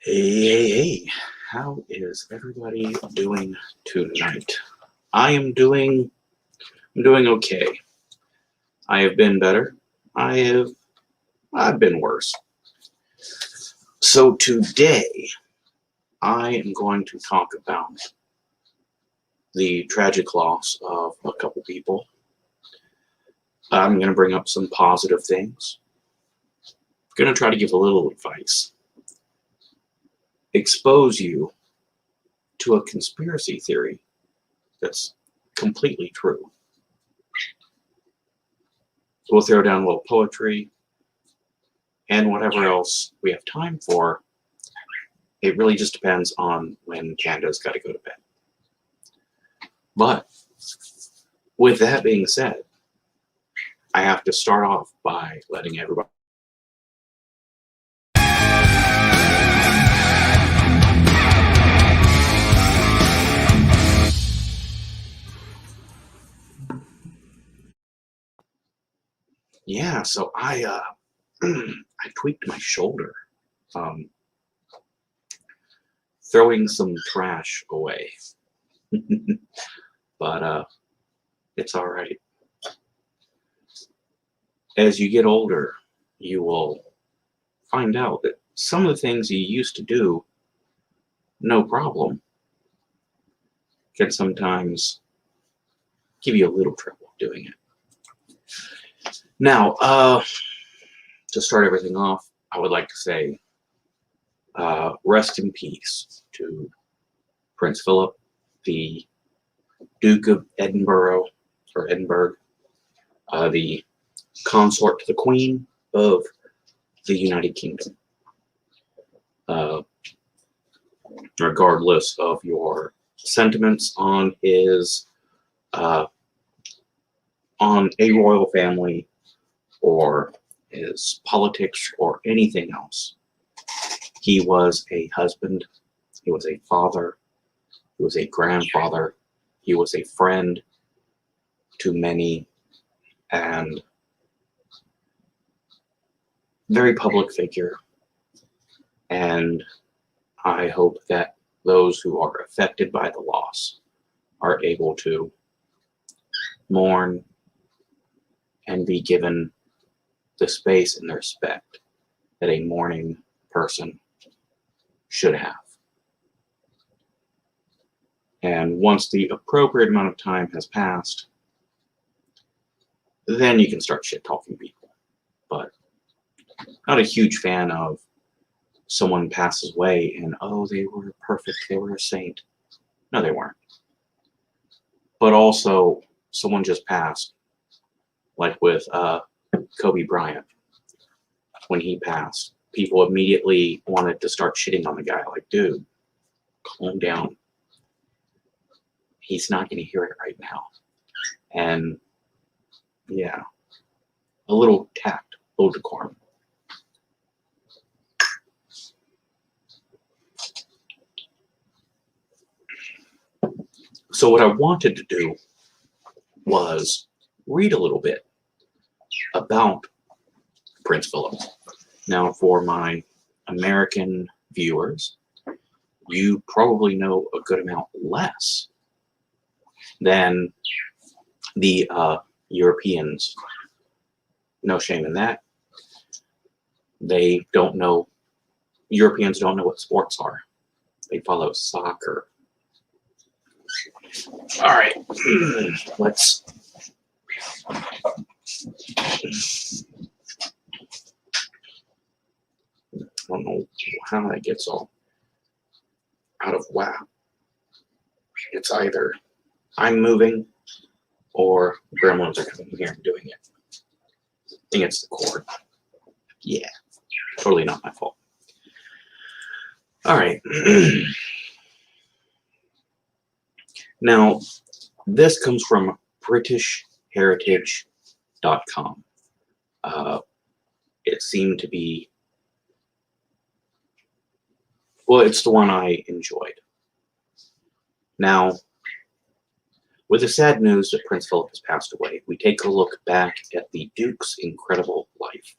Hey, how is everybody doing tonight? I'm doing okay. I have been better. I've been worse. So today I am going to talk about the tragic loss of a couple people. I'm going to bring up some positive things. I'm going to try to give a little advice. Expose you to a conspiracy theory that's completely true. We'll throw down a little poetry and whatever else we have time for. It really just depends on when Canada's got to go to bed. But with that being said, I have to start off by letting everybody so I tweaked my shoulder, throwing some trash away, but it's all right. As you get older, you will find out that some of the things you used to do, no problem, can sometimes give you a little trouble doing it. Now, to start everything off, I would like to say rest in peace to Prince Philip, the Duke of Edinburgh, the consort to the Queen of the United Kingdom. Regardless of your sentiments on his, on a royal family, or his politics, or anything else, he was a husband, he was a father, he was a grandfather, he was a friend to many, and very public figure. And I hope that those who are affected by the loss are able to mourn and be given the space and the respect that a mourning person should have. And once the appropriate amount of time has passed, then you can start shit-talking people. But not a huge fan of someone passes away and, oh, they were perfect, they were a saint. No, they weren't. But also, someone just passed, like with Kobe Bryant. When he passed, people immediately wanted to start shitting on the guy. Like, dude, calm down. He's not going to hear it right now. And yeah, a little tact, a little decorum. So what I wanted to do was read a little bit about Prince Philip. Now, for my American viewers, you probably know a good amount less than the Europeans. No shame in that. They don't know, Europeans don't know what sports are. They follow soccer. All right, let's I don't know how that gets all out of whack. It's either I'm moving or gremlins are coming here and doing it. I think it's the cord. Yeah, totally not my fault. All right. Now, this comes from BritishHeritage.com. It seemed to be, well, it's the one I enjoyed. Now, with the sad news that Prince Philip has passed away, we take a look back at the Duke's incredible life.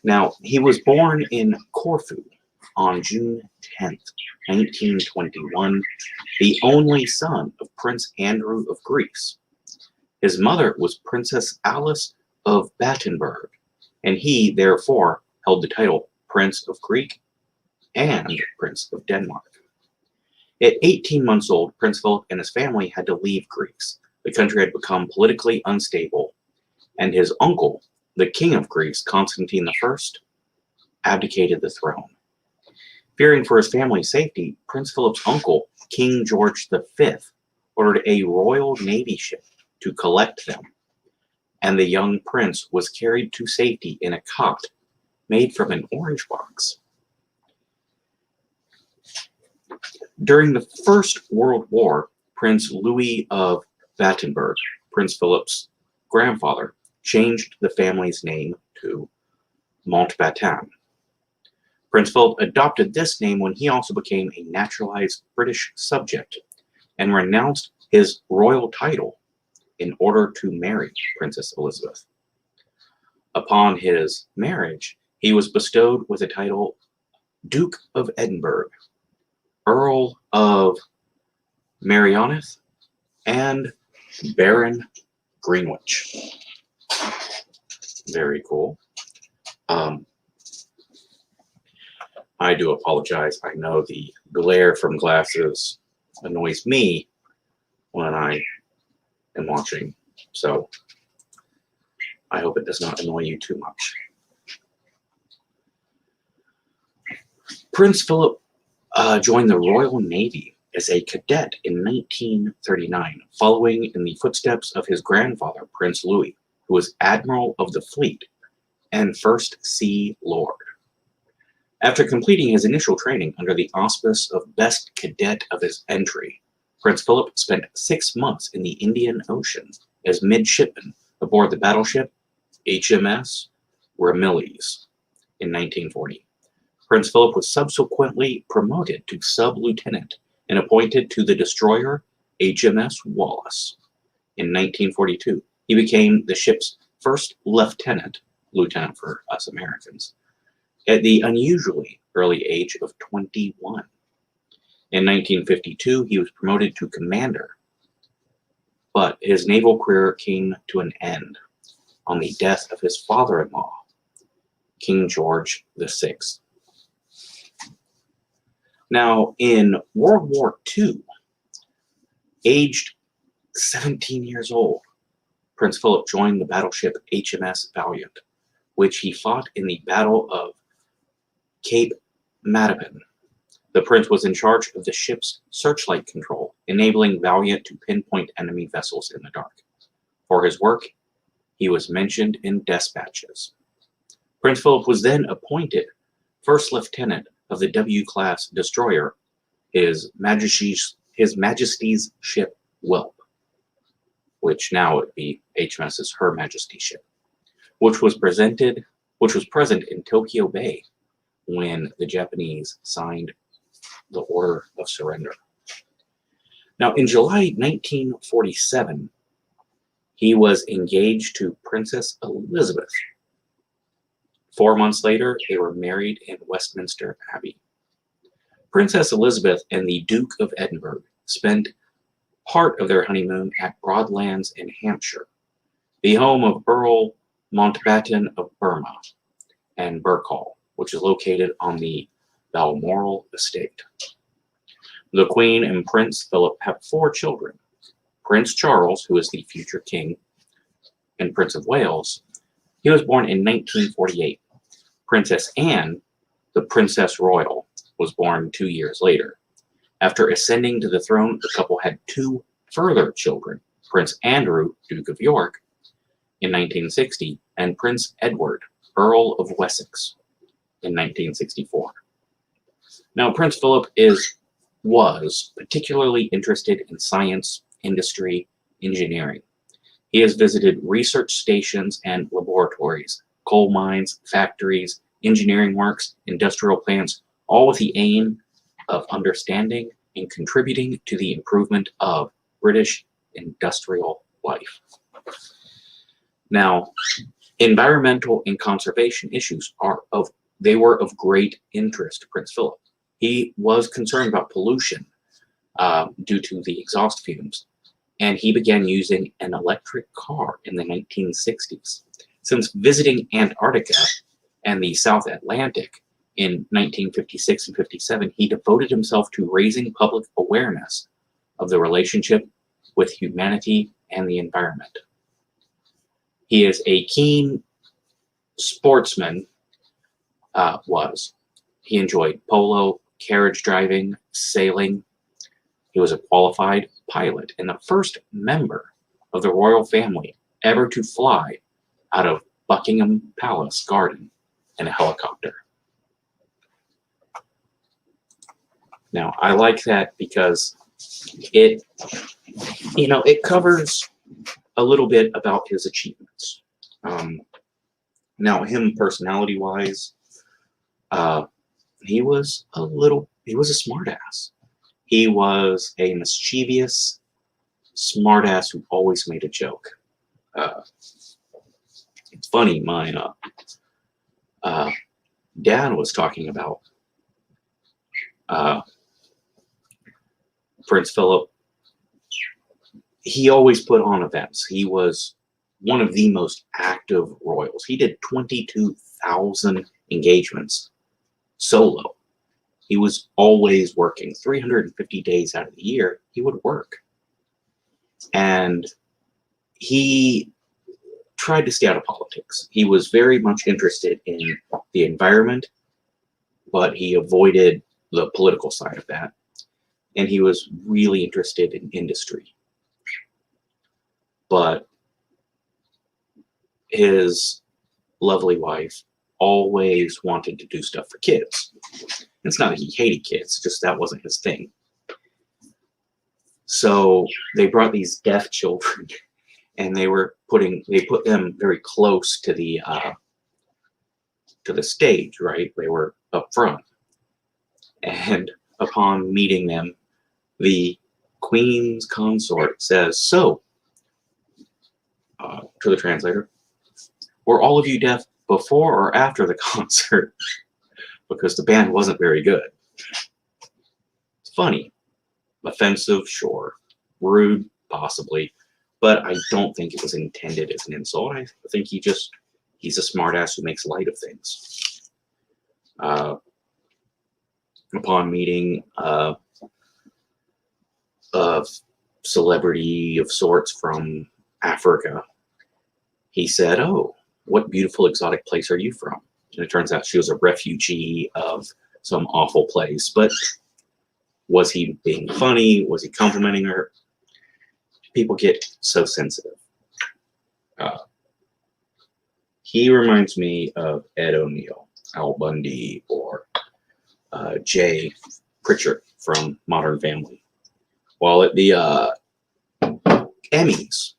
Now, he was born in Corfu, on June 10th, 1921, the only son of Prince Andrew of Greece. His mother was Princess Alice of Battenberg, and he, therefore, held the title Prince of Greek and Prince of Denmark. At 18 months old, Prince Philip and his family had to leave Greece. The country had become politically unstable, and his uncle, the King of Greece, Constantine I, abdicated the throne. Fearing for his family's safety, Prince Philip's uncle, King George V, ordered a Royal Navy ship to collect them, and the young prince was carried to safety in a cot made from an orange box. During the First World War, Prince Louis of Battenberg, Prince Philip's grandfather, changed the family's name to Mountbatten. Prince Philip adopted this name when he also became a naturalized British subject and renounced his royal title in order to marry Princess Elizabeth. Upon his marriage, he was bestowed with the title Duke of Edinburgh, Earl of Merioneth, and Baron Greenwich. Very cool. I do apologize. I know the glare from glasses annoys me when I am watching, so I hope it does not annoy you too much. Prince Philip joined the Royal Navy as a cadet in 1939, following in the footsteps of his grandfather, Prince Louis, who was Admiral of the Fleet and First Sea Lord. After completing his initial training under the auspice of Best Cadet of his entry, Prince Philip spent 6 months in the Indian Ocean as midshipman aboard the battleship HMS Ramillies in 1940. Prince Philip was subsequently promoted to sub-lieutenant and appointed to the destroyer HMS Wallace. In 1942, he became the ship's first lieutenant for us Americans, at the unusually early age of 21. In 1952, he was promoted to commander, but his naval career came to an end on the death of his father-in-law, King George VI. Now, in World War II, aged 17 years old, Prince Philip joined the battleship HMS Valiant, which he fought in the Battle of Cape Matapan. The prince was in charge of the ship's searchlight control, enabling Valiant to pinpoint enemy vessels in the dark. For his work, he was mentioned in dispatches. Prince Philip was then appointed first lieutenant of the W-class destroyer, His Majesty's ship Whelp, which now would be HMS's Her Majesty's ship, which was present in Tokyo Bay when the Japanese signed the Order of Surrender. Now, in July 1947, he was engaged to Princess Elizabeth. 4 months later, they were married in Westminster Abbey. Princess Elizabeth and the Duke of Edinburgh spent part of their honeymoon at Broadlands in Hampshire, the home of Earl Mountbatten of Burma and Birkhall, which is located on the Balmoral estate. The Queen and Prince Philip have 4 children. Prince Charles, who is the future king and Prince of Wales, he was born in 1948. Princess Anne, the Princess Royal, was born 2 years later. After ascending to the throne, the couple had 2 further children, Prince Andrew, Duke of York, in 1960, and Prince Edward, Earl of Wessex, in 1964. Now, Prince Philip was particularly interested in science, industry, engineering. He has visited research stations and laboratories, coal mines, factories, engineering works, industrial plants, all with the aim of understanding and contributing to the improvement of British industrial life. Now, environmental and conservation issues are of they were of great interest to Prince Philip. He was concerned about pollution due to the exhaust fumes, and he began using an electric car in the 1960s. Since visiting Antarctica and the South Atlantic in 1956 and 57, he devoted himself to raising public awareness of the relationship with humanity and the environment. He is a keen sportsman, He enjoyed polo, carriage driving, sailing. He was a qualified pilot and the first member of the royal family ever to fly out of Buckingham Palace garden in a helicopter. Now, I like that because it covers a little bit about his achievements. Now, him personality-wise, he was a smartass. He was a mischievous smartass who always made a joke. It's funny, my dad was talking about Prince Philip. He always put on events. He was one of the most active royals. He did 22,000 engagements solo. He was always working. 350 days out of the year, he would work. And he tried to stay out of politics. He was very much interested in the environment, but he avoided the political side of that. And he was really interested in industry. But his lovely wife always wanted to do stuff for kids. It's not that he hated kids, just that wasn't his thing. So they brought these deaf children, and they put them very close to the stage, right? They were up front. And upon meeting them, the Queen's consort says, "So," to the translator, "were all of you deaf before or after the concert?" Because the band wasn't very good. It's funny. Offensive, sure. Rude, possibly. But I don't think it was intended as an insult. I think he's a smartass who makes light of things. Upon meeting a celebrity of sorts from Africa, he said, "Oh, what beautiful exotic place are you from?" And it turns out she was a refugee of some awful place. But was he being funny? Was he complimenting her? People get so sensitive. He reminds me of Ed O'Neill, Al Bundy, or Jay Pritchard from Modern Family. While at the Emmys,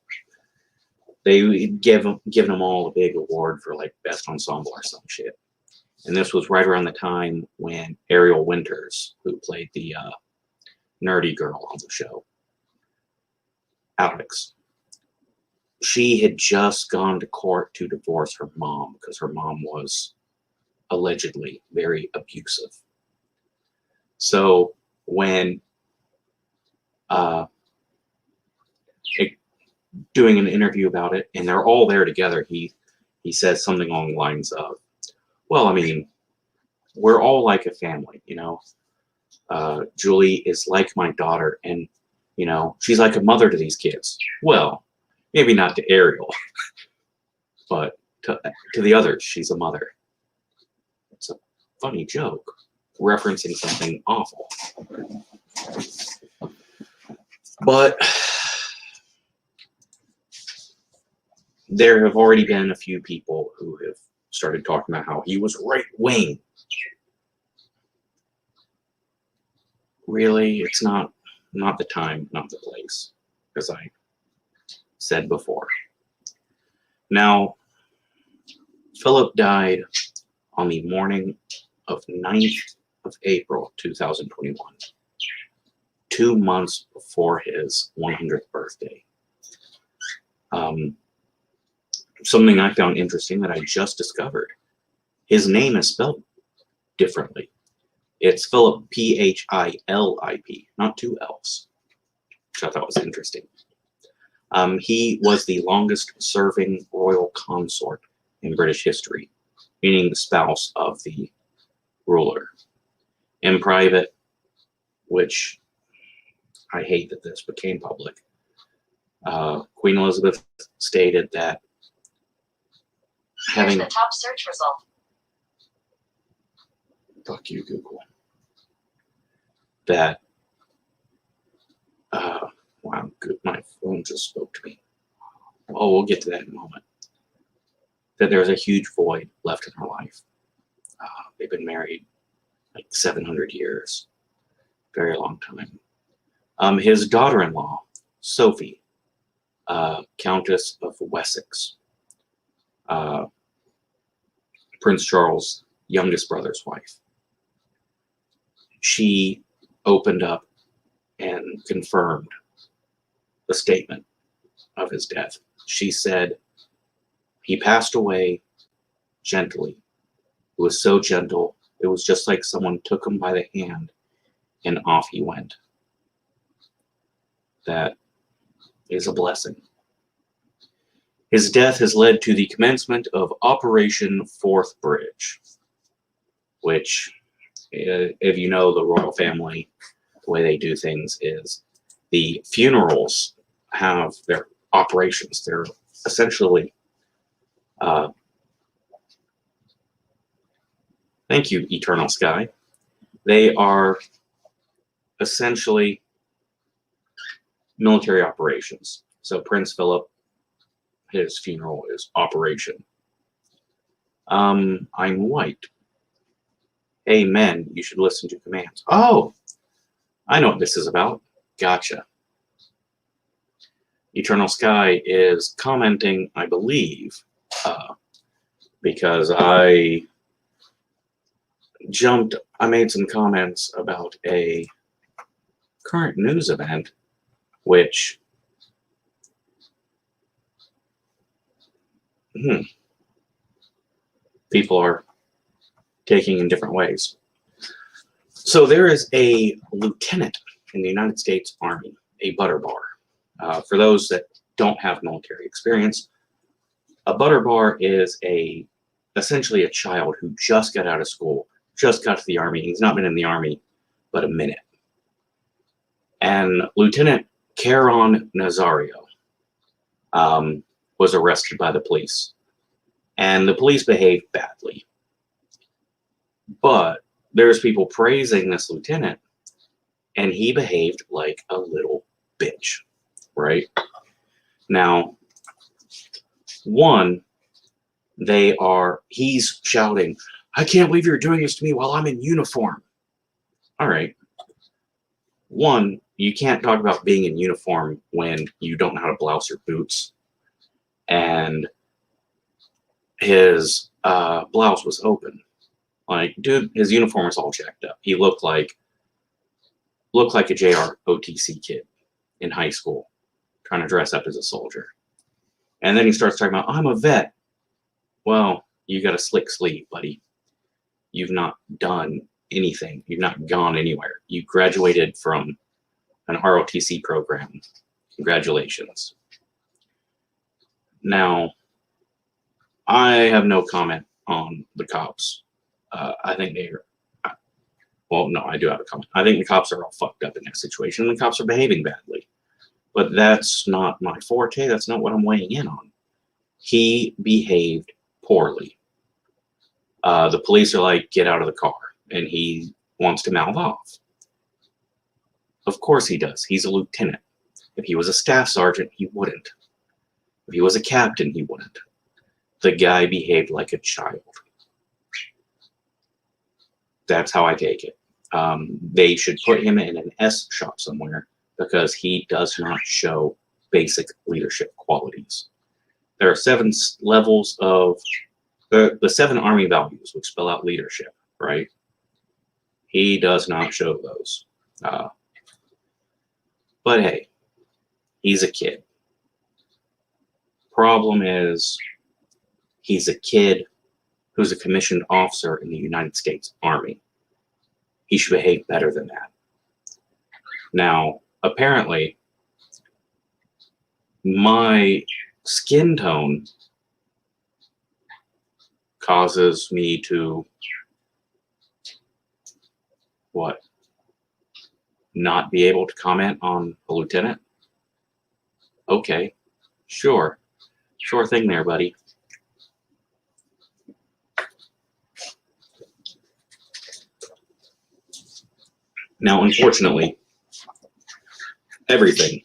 they given them all a big award for like best ensemble or some shit. And this was right around the time when Ariel Winters, who played the nerdy girl on the show, Alex, she had just gone to court to divorce her mom because her mom was allegedly very abusive. So when doing an interview about it, and they're all there together, he says something along the lines of, "Well, I mean, we're all like a family, you know. Julie is like my daughter, and you know, she's like a mother to these kids. Well, maybe not to Ariel, but to the others, she's a mother." It's a funny joke, referencing something awful. But there have already been a few people who have started talking about how he was right-wing. Really, it's not the time, not the place, as I said before. Now, Philip died on the morning of 9th of April, 2021, 2 months before his 100th birthday. Something I found interesting that I just discovered. His name is spelled differently. It's Philip, Philip, not two L's, which I thought was interesting. He was the longest serving royal consort in British history, meaning the spouse of the ruler. In private, which I hate that this became public, Queen Elizabeth stated that Here's the top search result. Fuck you, Google. That wow, good, my phone just spoke to me. Oh, we'll get to that in a moment. That there's a huge void left in her life. They've been married like 700 years, very long time. His daughter-in-law, Sophie, Countess of Wessex, Prince Charles' youngest brother's wife. She opened up and confirmed the statement of his death. She said, he passed away gently. It was so gentle, it was just like someone took him by the hand and off he went. That is a blessing. His death has led to the commencement of Operation Forth Bridge, which, if you know the royal family, the way they do things is the funerals have their operations. They're essentially, thank you, Eternal Sky. They are essentially military operations. So Prince Philip, his funeral is Operation. I'm white. Hey, men, you should listen to commands. Oh, I know what this is about. Gotcha. Eternal Sky is commenting, I believe, because I made some comments about a current news event, which people are taking in different ways. So there is a lieutenant in the United States Army, a butter bar. For those that don't have military experience, a butter bar is essentially a child who just got out of school, just got to the Army. He's not been in the Army but a minute. And Lieutenant Caron Nazario was arrested by the police. And the police behaved badly. But there's people praising this lieutenant, and he behaved like a little bitch, right? Now, one, he's shouting, I can't believe you're doing this to me while I'm in uniform. All right. One, you can't talk about being in uniform when you don't know how to blouse your boots. And his blouse was open. Like, dude, his uniform was all jacked up. He looked like a JROTC kid in high school trying to dress up as a soldier. And then he starts talking about, I'm a vet. Well, you got a slick sleeve, buddy. You've not done anything. You've not gone anywhere. You graduated from an ROTC program. Congratulations. Now, I have no comment on the cops. I think well, no, I do have a comment. I think the cops are all fucked up in that situation, and the cops are behaving badly. But that's not my forte. That's not what I'm weighing in on. He behaved poorly. The police are like, get out of the car, and he wants to mouth off. Of course he does. He's a lieutenant. If he was a staff sergeant, he wouldn't. If he was a captain, he wouldn't. The guy behaved like a child. That's how I take it. They should put him in an S shop somewhere because he does not show basic leadership qualities. There are 7 levels of the 7 Army values, which spell out leadership, right? He does not show those. But hey, he's a kid. Problem is, he's a kid who's a commissioned officer in the United States Army. He should behave better than that. Now, apparently, my skin tone causes me to, what, not be able to comment on a lieutenant? Okay, sure. Sure thing there, buddy. Now, unfortunately, everything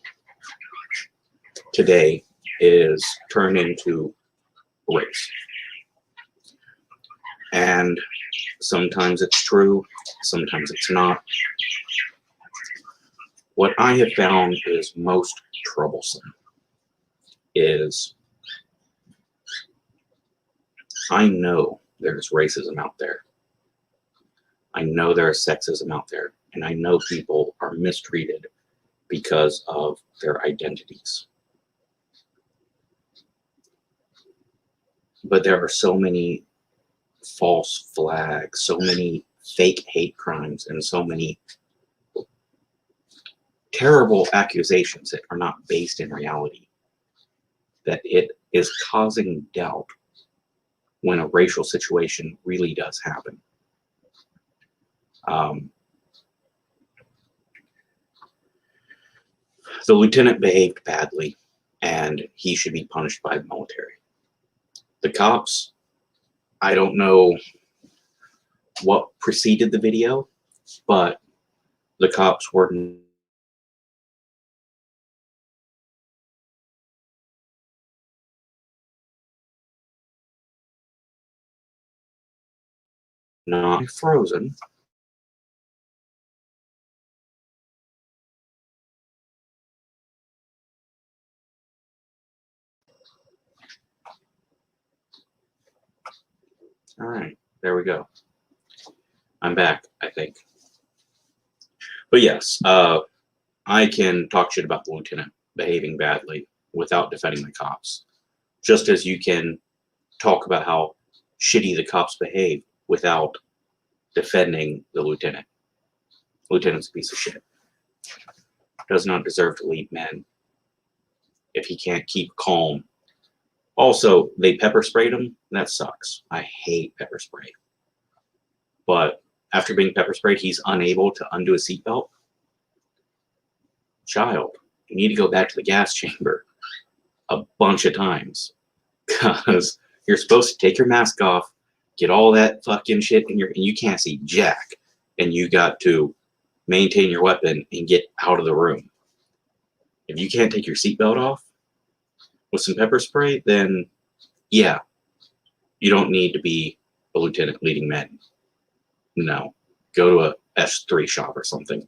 today is turned into race. And sometimes it's true, sometimes it's not. What I have found is most troublesome is I know there's racism out there. I know there's sexism out there. And I know people are mistreated because of their identities. But there are so many false flags, so many fake hate crimes, and so many terrible accusations that are not based in reality, that it is causing doubt when a racial situation really does happen. The lieutenant behaved badly, and he should be punished by the military. The cops, I don't know what preceded the video, but the cops were not frozen. All right, there we go. I'm back, I think. But yes, I can talk shit about the lieutenant behaving badly without defending the cops. Just as you can talk about how shitty the cops behave without defending the lieutenant. Lieutenant's a piece of shit. Does not deserve to lead men if he can't keep calm. Also, they pepper sprayed him. That sucks. I hate pepper spray. But after being pepper sprayed, he's unable to undo a seatbelt. Child, you need to go back to the gas chamber a bunch of times, because you're supposed to take your mask off, get all that fucking shit in your, and you can't see jack, and you got to maintain your weapon and get out of the room. If you can't take your seatbelt off with some pepper spray, then yeah, you don't need to be a lieutenant leading men. No, go to a S3 shop or something.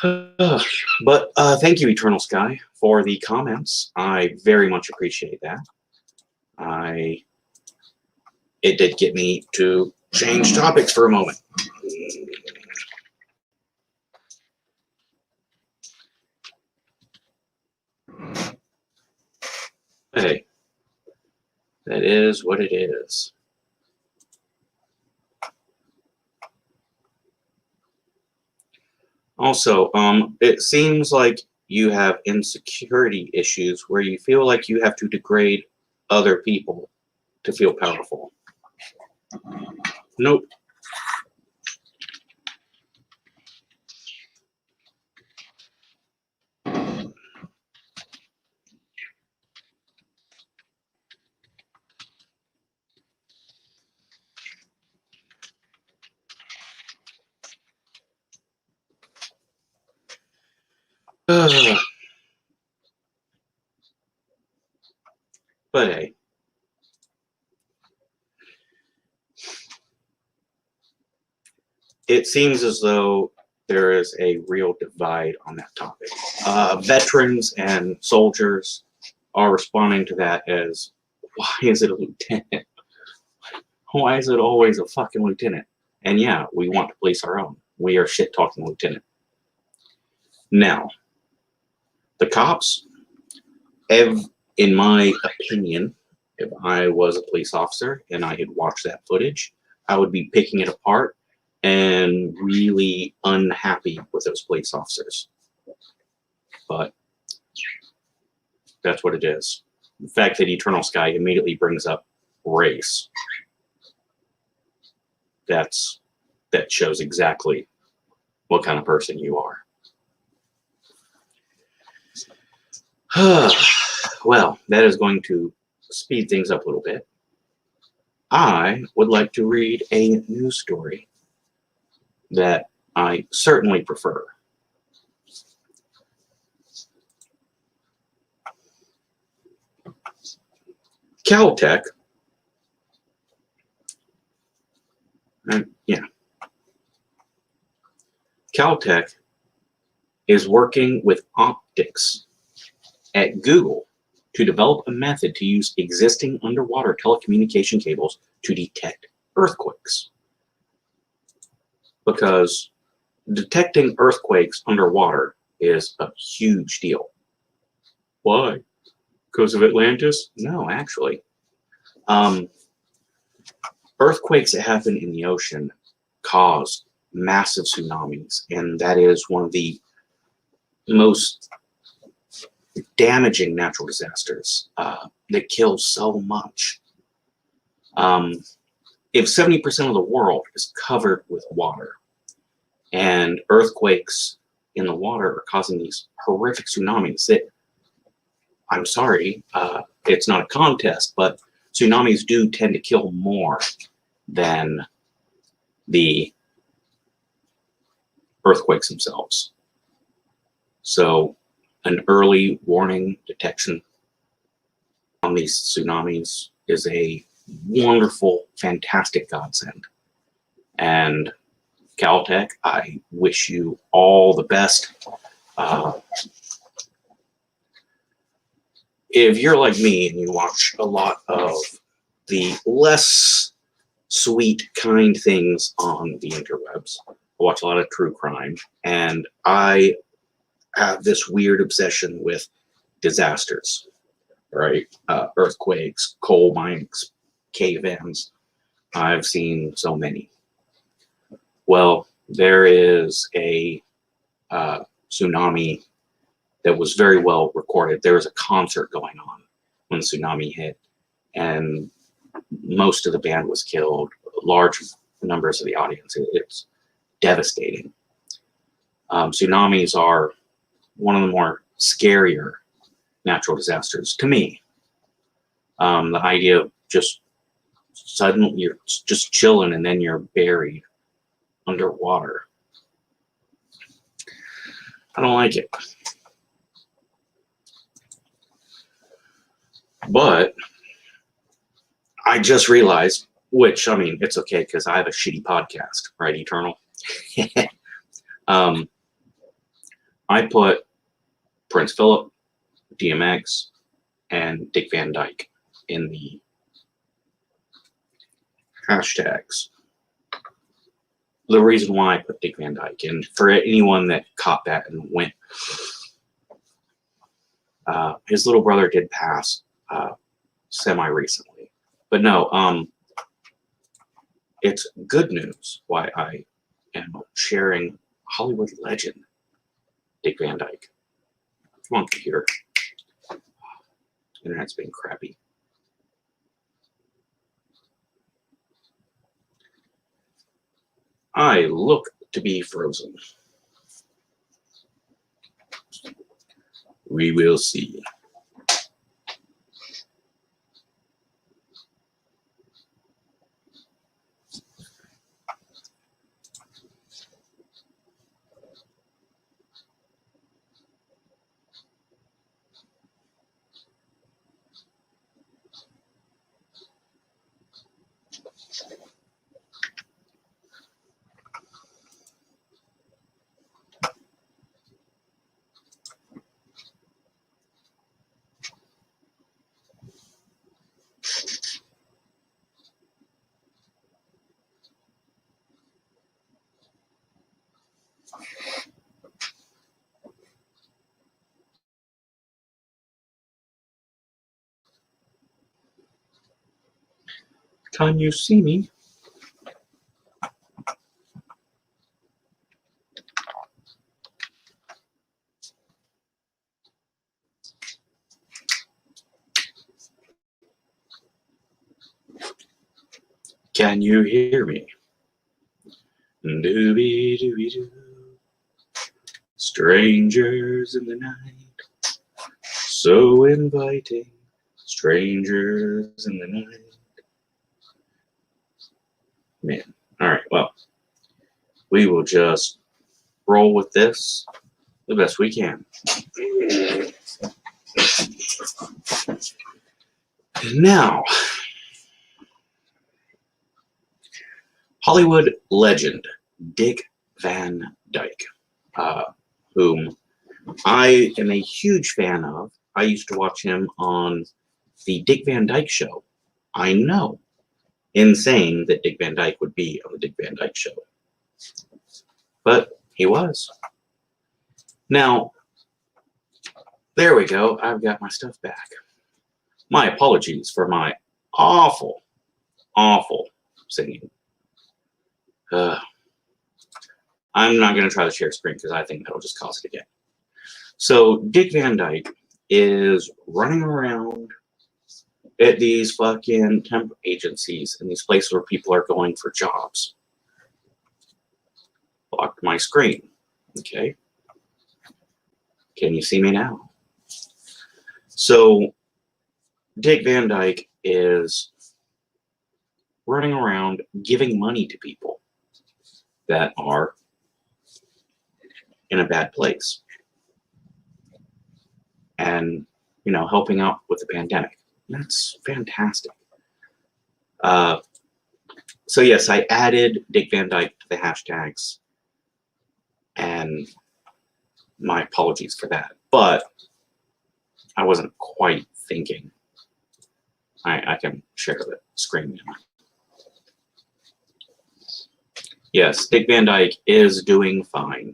But thank you, Eternal Sky, for the comments. I very much appreciate that. It did get me to change topics for a moment. Hey, that is what it is. Also, it seems like you have insecurity issues where you feel like you have to degrade other people to feel powerful. Nope. But hey, it seems as though there is a real divide on that topic. Veterans and soldiers are responding to that as, why is it a lieutenant? Why is it always a fucking lieutenant? And yeah, we want to police our own. We are shit talking lieutenant. Now, the cops have, in my opinion, If I was a police officer and I had watched that footage, I would be picking it apart and really unhappy with those police officers. But that's what it is. The fact that Eternal Sky immediately brings up race, that shows exactly what kind of person you are. Well, that is going to speed things up a little bit. I would like to read a news story that I certainly prefer. Caltech, Caltech is working with optics at Google to develop a method to use existing underwater telecommunication cables to detect earthquakes. Because detecting earthquakes underwater is a huge deal. Why? Because of Atlantis? No, actually. Earthquakes that happen in the ocean cause massive tsunamis, and that is one of the most damaging natural disasters that kills so much. If 70% of the world is covered with water, and earthquakes in the water are causing these horrific tsunamis that, I'm sorry, it's not a contest, but tsunamis do tend to kill more than the earthquakes themselves. So an early warning detection on these tsunamis is a wonderful, fantastic godsend. And Caltech, I wish you all the best. If you're like me and you watch a lot of the less sweet, kind things on the interwebs, I watch a lot of true crime, and I have this weird obsession with disasters, right? Earthquakes, coal mines, cave-ins. I've seen so many. Well, there is a tsunami that was very well recorded. There was a concert going on when the tsunami hit, and most of the band was killed, large numbers of the audience. It's devastating. Tsunamis are one of the more scarier natural disasters to me. The idea of just suddenly you're just chilling and then you're buried underwater. I don't like it. But I just realized, which, I mean, it's okay because I have a shitty podcast, right, Eternal? I put Prince Philip, DMX, and Dick Van Dyke in the hashtags. The reason why I put Dick Van Dyke, and for anyone that caught that and went, his little brother did pass semi-recently. But no, it's good news why I am sharing Hollywood legend Dick Van Dyke. Come on, computer. Internet's been crappy. I look to be frozen. We will see. time you see me. Can you hear me? Doobie doobie doo. Strangers in the night, so inviting. Strangers in the night. Man, alright, well, we will just roll with this the best we can. Now, Hollywood legend Dick Van Dyke, whom I am a huge fan of. I used to watch him on the Dick Van Dyke Show. I know, insane that Dick Van Dyke would be on the Dick Van Dyke Show, but he was. Now, there we go. I've got my stuff back. My apologies for my awful singing. I'm not going to try to share screen because I think that'll just cause it again. So Dick Van Dyke is running around at these fucking temp agencies and these places where people are going for jobs. Blocked my screen. Okay. Can you see me now? So Dick Van Dyke is running around giving money to people that are in a bad place and, you know, helping out with the pandemic. That's fantastic. So yes, I added Dick Van Dyke to the hashtags, and my apologies for that, but I wasn't quite thinking. I can share the screen now. Yes, Dick Van Dyke is doing fine.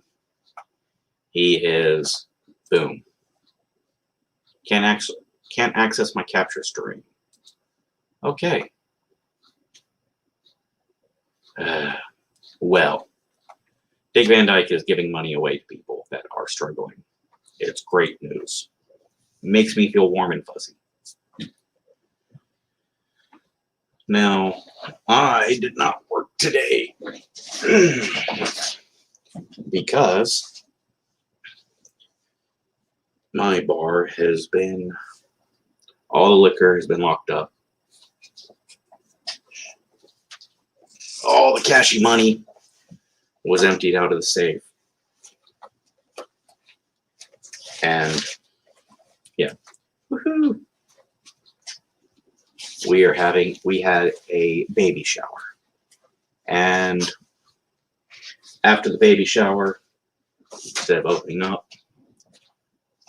He is, boom. Can't access my capture stream. Okay. Well, Dick Van Dyke is giving money away to people that are struggling. It's great news. Makes me feel warm and fuzzy. Now, I did not work today because my bar has been, all the liquor has been locked up. All the cashy money was emptied out of the safe. And yeah, woohoo! We had a baby shower. And after the baby shower, instead of opening up,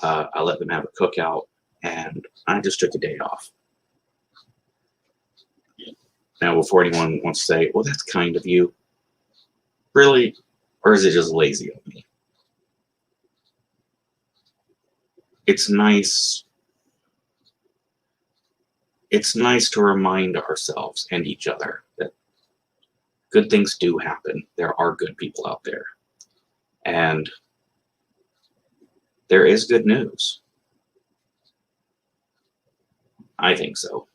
I let them have a cookout, and I just took a day off. Now, before anyone wants to say, well, that's kind of you. Really? Or is it just lazy of me? It's nice. It's nice to remind ourselves and each other that good things do happen. There are good people out there. And there is good news. I think so.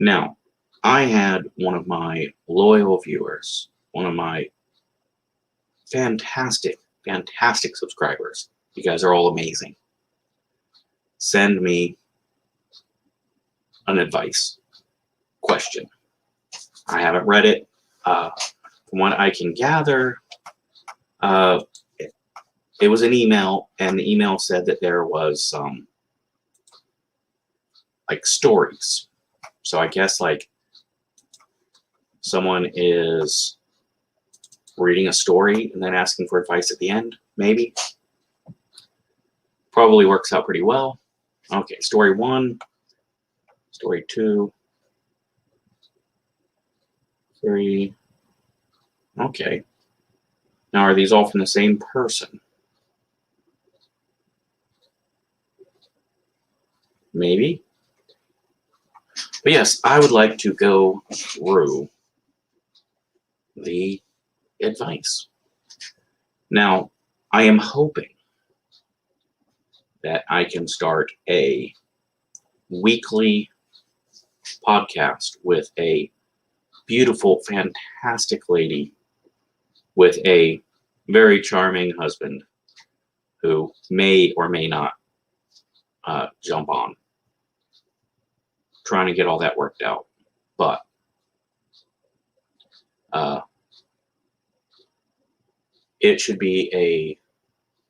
Now, I had one of my loyal viewers, one of my fantastic subscribers. You guys are all amazing. Send me an advice question. I haven't read it. From what I can gather, it was an email, and the email said that there was some like stories. So I guess like someone is reading a story and then asking for advice at the end, maybe. Probably works out pretty well. Okay, story 1, story 2, 3. Okay. Now, are these all from the same person? Maybe. But yes, I would like to go through the advice. Now, I am hoping that I can start a weekly podcast with a beautiful, fantastic lady with a very charming husband who may or may not jump on. Trying to get all that worked out. But it should be a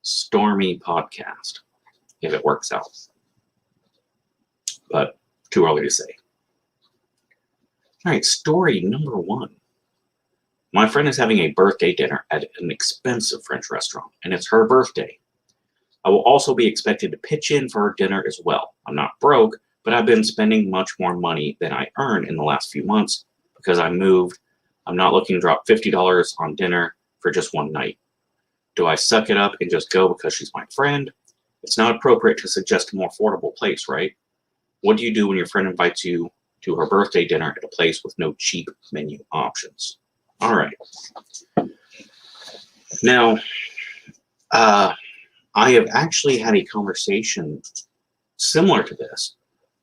stormy podcast if it works out. But too early to say. All right, story number 1. My friend is having a birthday dinner at an expensive French restaurant, and it's her birthday. I will also be expected to pitch in for her dinner as well. I'm not broke, but I've been spending much more money than I earned in the last few months because I moved. I'm not looking to drop $50 on dinner for just one night. Do I suck it up and just go because she's my friend? It's not appropriate to suggest a more affordable place, right? What do you do when your friend invites you to her birthday dinner at a place with no cheap menu options? All right. Now, I have actually had a conversation similar to this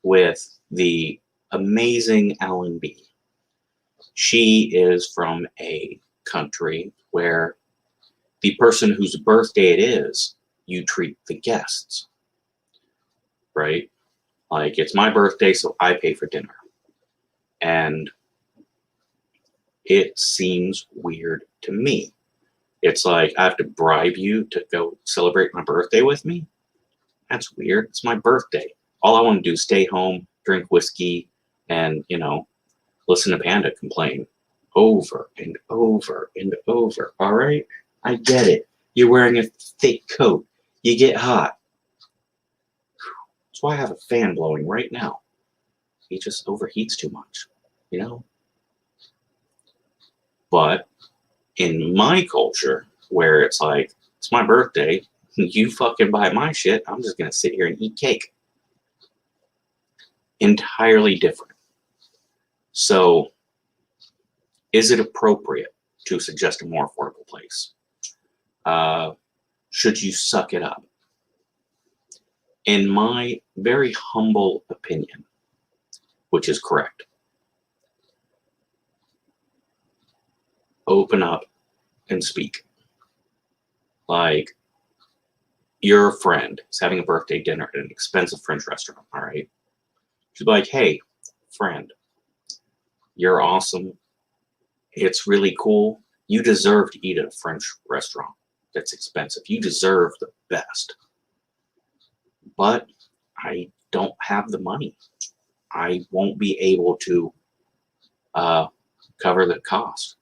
with the amazing Alan B. She is from a country where the person whose birthday it is, you treat the guests, right? Like, it's my birthday, so I pay for dinner. And it seems weird to me. It's like, I have to bribe you to go celebrate my birthday with me? That's weird. It's my birthday. All I want to do is stay home, drink whiskey, and, listen to Panda complain over and over and over. All right? I get it. You're wearing a thick coat. You get hot. That's why I have a fan blowing right now. He just overheats too much, But in my culture, where it's like, it's my birthday, you fucking buy my shit, I'm just going to sit here and eat cake. Entirely different. So, is it appropriate to suggest a more affordable place? Should you suck it up? In my very humble opinion, which is correct, open up and speak. Like, your friend is having a birthday dinner at an expensive French restaurant, all right? She'd be like, hey, friend, you're awesome. It's really cool. You deserve to eat at a French restaurant that's expensive. You deserve the best. But I don't have the money. I won't be able to cover the cost.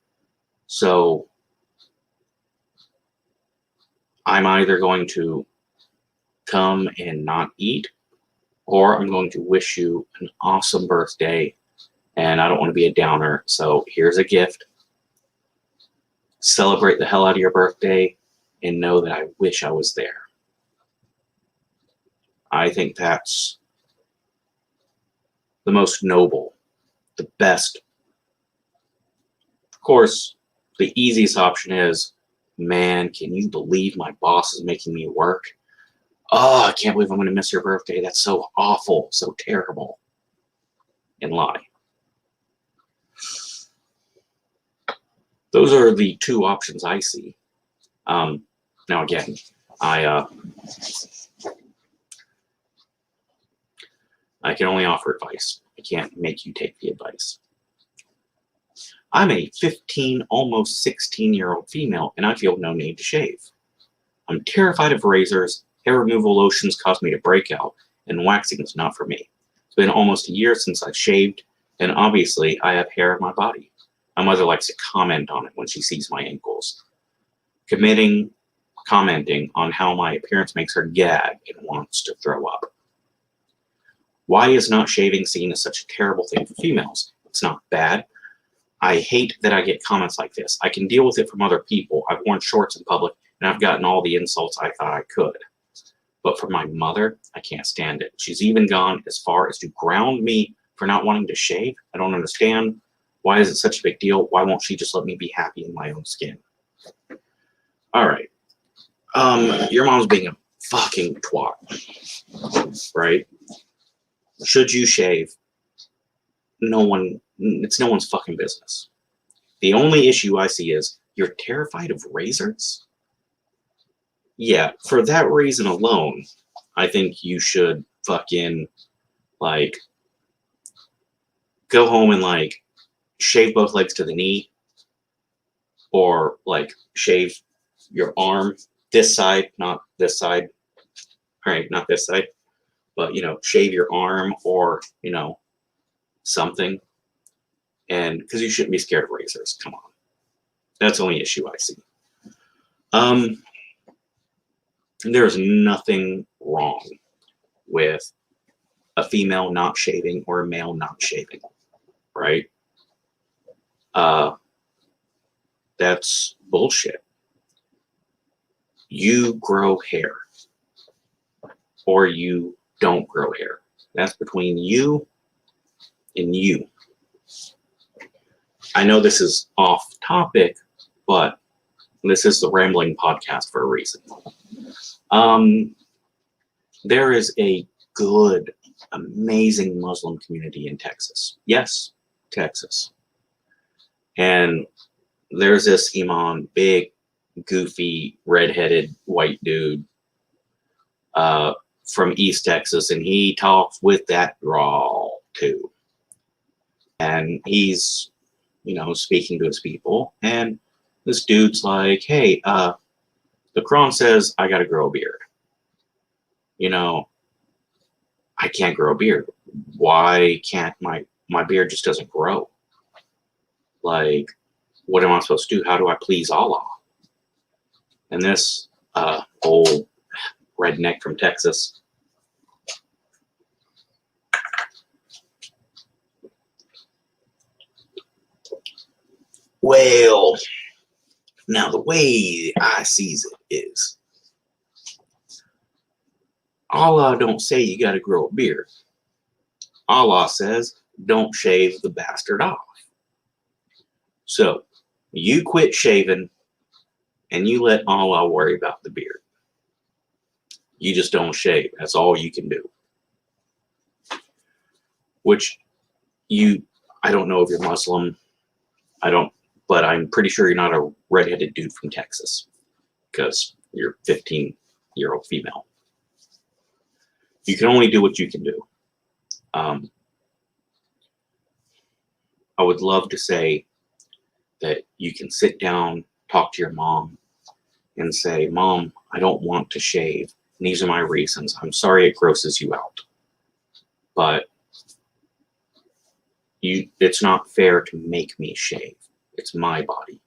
So I'm either going to come and not eat, or I'm going to wish you an awesome birthday, and I don't want to be a downer, so here's a gift. Celebrate the hell out of your birthday and know that I wish I was there. I think that's the most noble, the best. Of course, the easiest option is, man, can you believe my boss is making me work? Oh, I can't believe I'm going to miss your birthday. That's so awful, so terrible. And lie. Those are the two options I see. Now, again, I can only offer advice. I can't make you take the advice. I'm a 15, almost 16-year-old female, and I feel no need to shave. I'm terrified of razors. Hair removal lotions cause me to break out, and waxing is not for me. It's been almost a year since I shaved, and obviously I have hair on my body. My mother likes to comment on it when she sees my ankles. Commenting on how my appearance makes her gag and wants to throw up. Why is not shaving seen as such a terrible thing for females? It's not bad. I hate that I get comments like this. I can deal with it from other people. I've worn shorts in public, and I've gotten all the insults I thought I could. But from my mother, I can't stand it. She's even gone as far as to ground me for not wanting to shave. I don't understand. Why is it such a big deal? Why won't she just let me be happy in my own skin? All right. Your mom's being a fucking twat, right? Should you shave? It's no one's fucking business. The only issue I see is you're terrified of razors? Yeah, for that reason alone, I think you should fucking, like, go home and, like, shave both legs to the knee, or, like, shave your arm this side, not this side. All right, not this side, but, you know, shave your arm, or, you know, something. And because you shouldn't be scared of razors. Come on. That's the only issue I see. There's nothing wrong with a female not shaving or a male not shaving, right? That's bullshit. You grow hair, or you don't grow hair. That's between you and you. I know this is off topic, but this is the Rambling Podcast for a reason. There is a good, amazing Muslim community in Texas. Yes, Texas. And there's this imam, big, goofy, redheaded white dude from East Texas, and he talks with that drawl too. And he's, you know, speaking to his people, and this dude's like, hey, the Quran says I gotta grow a beard. You know, I can't grow a beard. Why can't my beard just doesn't grow? Like, what am I supposed to do? How do I please Allah? And this old redneck from Texas, well, now the way I sees it is, Allah don't say you got to grow a beard. Allah says don't shave the bastard off. So you quit shaving and you let Allah worry about the beard. You just don't shave. That's all you can do. Which I don't know if you're Muslim. But I'm pretty sure you're not a redheaded dude from Texas, because you're a 15-year-old female. You can only do what you can do. I would love to say that you can sit down, talk to your mom, and say, Mom, I don't want to shave. And these are my reasons. I'm sorry it grosses you out. But it's not fair to make me shave. It's my body.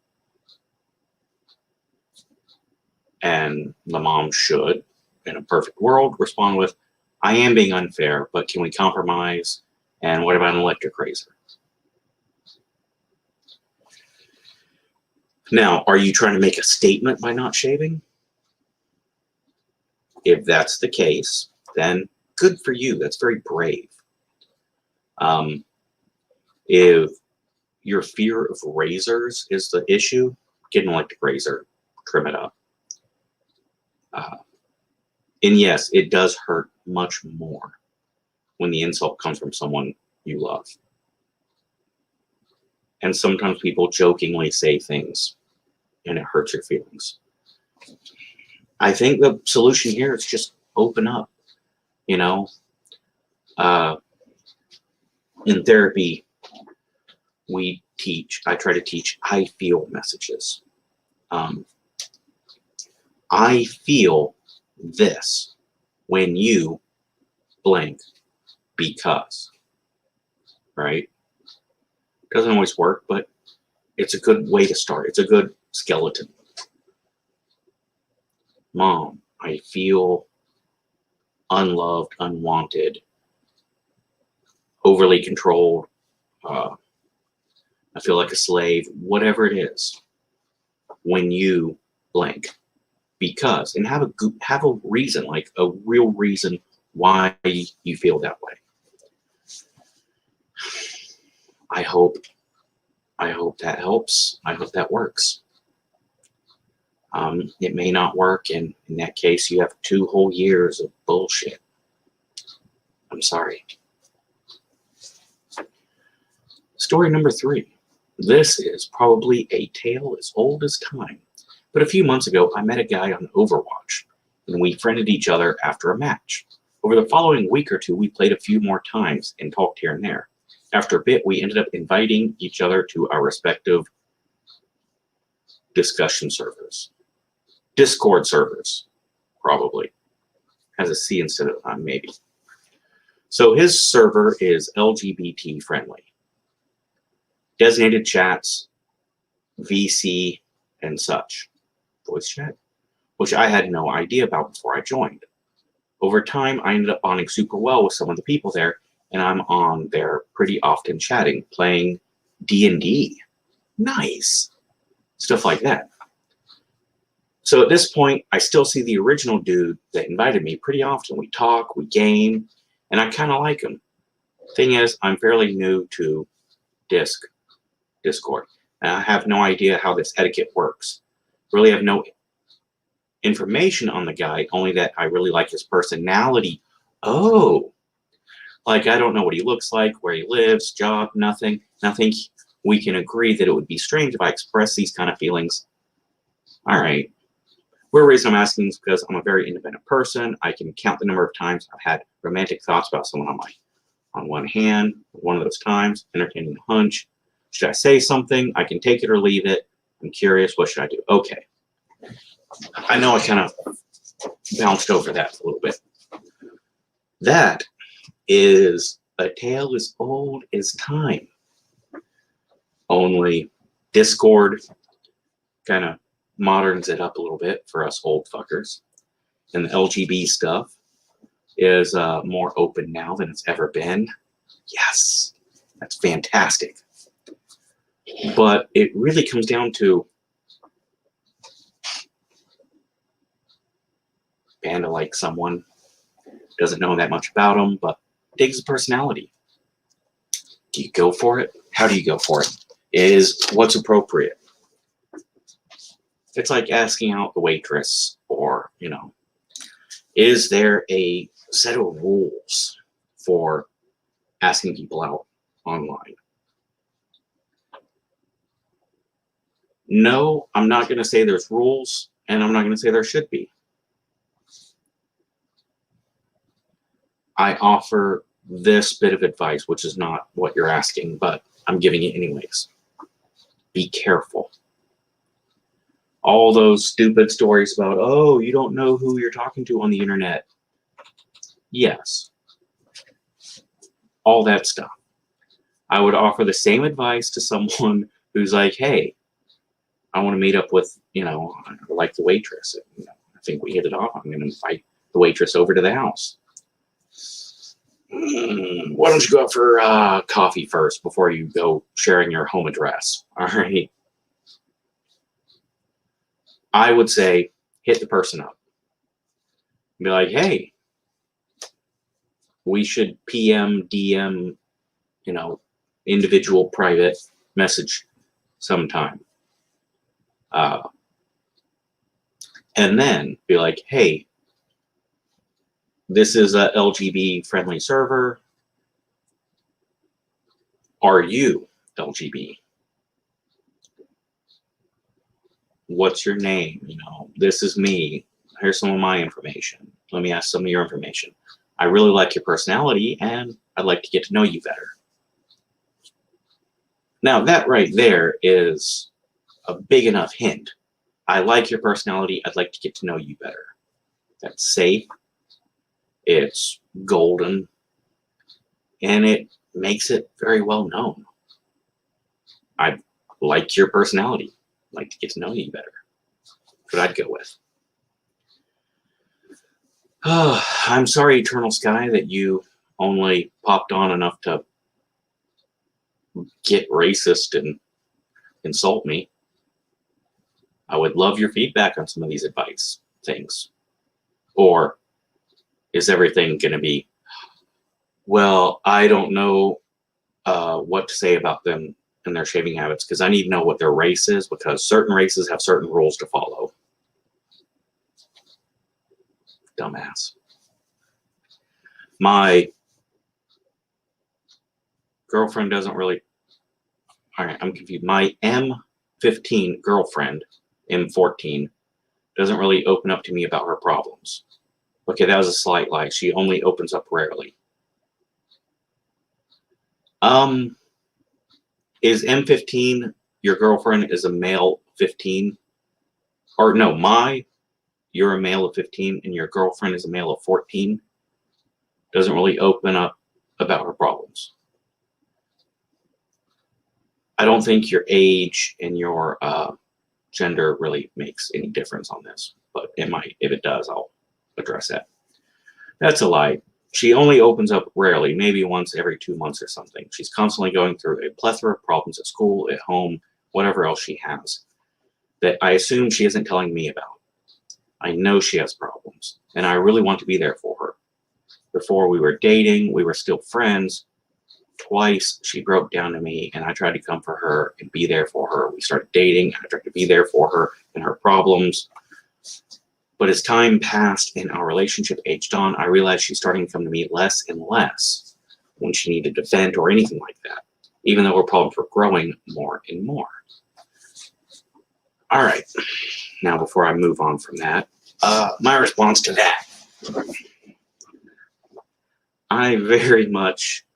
And the mom should, in a perfect world, respond with, I am being unfair, but can we compromise? And what about an electric razor? Now, are you trying to make a statement by not shaving? If that's the case, then good for you. That's very brave. If your fear of razors is the issue, get an electric razor, trim it up. And yes, it does hurt much more when the insult comes from someone you love. And sometimes people jokingly say things and it hurts your feelings. I think the solution here is just open up, you know. In therapy, I try to teach I feel messages. I feel this when you blank because, right? Doesn't always work, but it's a good way to start. It's a good skeleton. Mom, I feel unloved, unwanted, overly controlled. I feel like a slave, whatever it is, when you blank. Because, and have a reason, like a real reason why you feel that way. I hope that helps. I hope that works. It may not work, and in that case, you have 2 whole years of bullshit. I'm sorry. Story number 3. This is probably a tale as old as time. But a few months ago, I met a guy on Overwatch, and we friended each other after a match. Over the following week or 2, we played a few more times and talked here and there. After a bit, we ended up inviting each other to our respective discussion servers. Discord servers, probably. Has a C instead of maybe. So his server is LGBT friendly. Designated chats, VC, and such. Voice chat, which I had no idea about before I joined. Over time, I ended up bonding super well with some of the people there, and I'm on there pretty often chatting, playing D&D. Nice. Stuff like that. So at this point, I still see the original dude that invited me pretty often. We talk, we game, and I kind of like him. Thing is, I'm fairly new to Discord, and I have no idea how this etiquette works. Really have no information on the guy, only that I really like his personality. Oh, like I don't know what he looks like, where he lives, job, nothing. And I think we can agree that it would be strange if I express these kind of feelings. All right. One reason I'm asking is because I'm a very independent person. I can count the number of times I've had romantic thoughts about someone on one hand. One of those times, entertaining a hunch. Should I say something? I can take it or leave it. I'm curious. What should I do? Okay. I know I kind of bounced over that a little bit. That is a tale as old as time. Only Discord kind of moderns it up a little bit for us old fuckers. And the LGB stuff is more open now than it's ever been. Yes, that's fantastic. But it really comes down to Panda likes someone, doesn't know that much about them, but digs the personality. Do you go for it? How do you go for it? Is what's appropriate. It's like asking out the waitress, or, is there a set of rules for asking people out online? No, I'm not going to say there's rules, and I'm not going to say there should be. I offer this bit of advice, which is not what you're asking, but I'm giving it anyways. Be careful. All those stupid stories about, oh, you don't know who you're talking to on the internet. Yes. All that stuff. I would offer the same advice to someone who's like, hey, I want to meet up with, I like the waitress. I think we hit it off. I'm going to invite the waitress over to the house. Why don't you go out for coffee first before you go sharing your home address? All right. I would say hit the person up. Be like, hey, we should PM, DM, individual private message sometime. And then be like, hey, this is a LGB friendly server. Are you LGB? What's your name? This is me. Here's some of my information. Let me ask some of your information. I really like your personality, and I'd like to get to know you better. Now, that right there is a big enough hint. I like your personality. I'd like to get to know you better. That's safe. It's golden. And it makes it very well known. I like your personality. I'd like to get to know you better. That's what I'd go with. I'm sorry, Eternal Sky, that you only popped on enough to get racist and insult me. I would love your feedback on some of these advice things. Or is everything going to be, well, I don't know what to say about them and their shaving habits, because I need to know what their race is, because certain races have certain rules to follow. Dumbass. My girlfriend doesn't really... All right, I'm confused. My M15 girlfriend, M14, doesn't really open up to me about her problems. Okay, that was a slight lie. She only opens up rarely. Is M15 your girlfriend is a male 15? Or no, you're a male of 15 and your girlfriend is a male of 14? Doesn't really open up about her problems. I don't think your age and your gender really makes any difference on this, but it might. If it does, I'll address that. That's a lie. She only opens up rarely, maybe once every 2 months or something. She's constantly going through a plethora of problems at school, at home, whatever else she has, that I assume she isn't telling me about. I know she has problems, and I really want to be there for her. Before we were dating, we were still friends. Twice she broke down to me, and I tried to comfort her and be there for her. We started dating, and I tried to be there for her and her problems. But as time passed and our relationship aged on, I realized she's starting to come to me less and less when she needed to vent or anything like that, even though her problems were growing more and more. All right. Now, before I move on from that, my response to that. I very much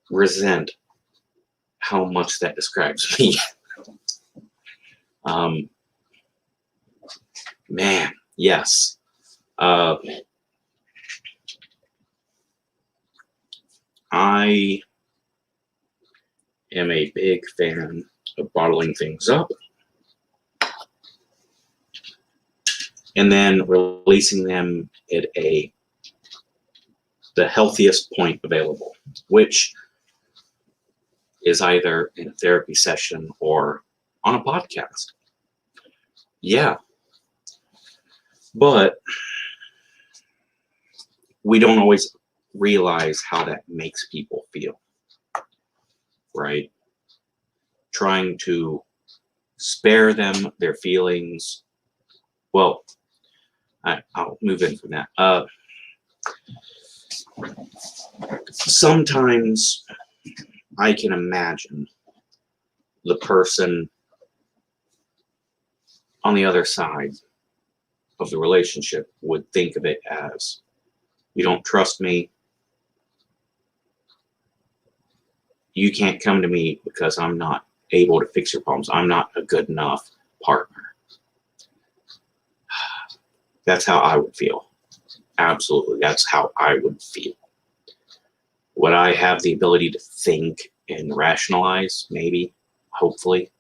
resent how much that describes me. Man, yes. I am a big fan of bottling things up and then releasing them at the healthiest point available, which is either in a therapy session or on a podcast. Yeah. But we don't always realize how that makes people feel, right? Trying to spare them their feelings. Well, I'll move in from that. Sometimes I can imagine the person on the other side of the relationship would think of it as, you don't trust me, you can't come to me because I'm not able to fix your problems, I'm not a good enough partner. That's how I would feel. Absolutely, that's how I would feel. Would I have the ability to think and rationalize? Maybe, hopefully.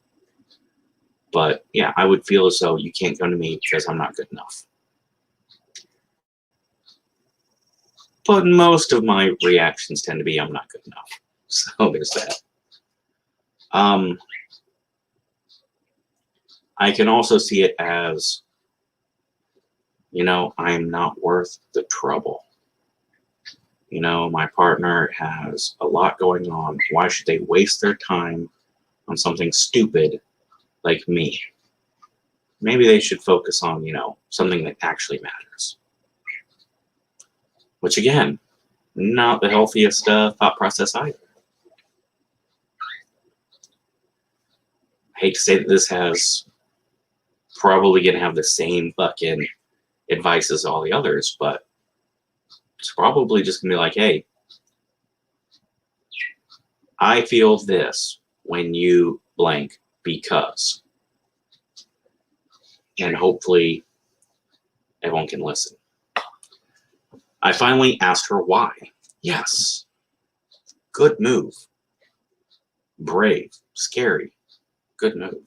But yeah, I would feel as though you can't come to me because I'm not good enough. But most of my reactions tend to be, I'm not good enough. So there's that. I can also see it as, I am not worth the trouble. My partner has a lot going on. Why should they waste their time on something stupid like me? Maybe they should focus on, something that actually matters. Which, again, not the healthiest thought process either. I hate to say that this has probably going to have the same fucking advice as all the others, but it's probably just going to be like, hey, I feel this when you blank because. And hopefully everyone can listen. I finally asked her why. Yes. Good move. Brave. Scary. Good move.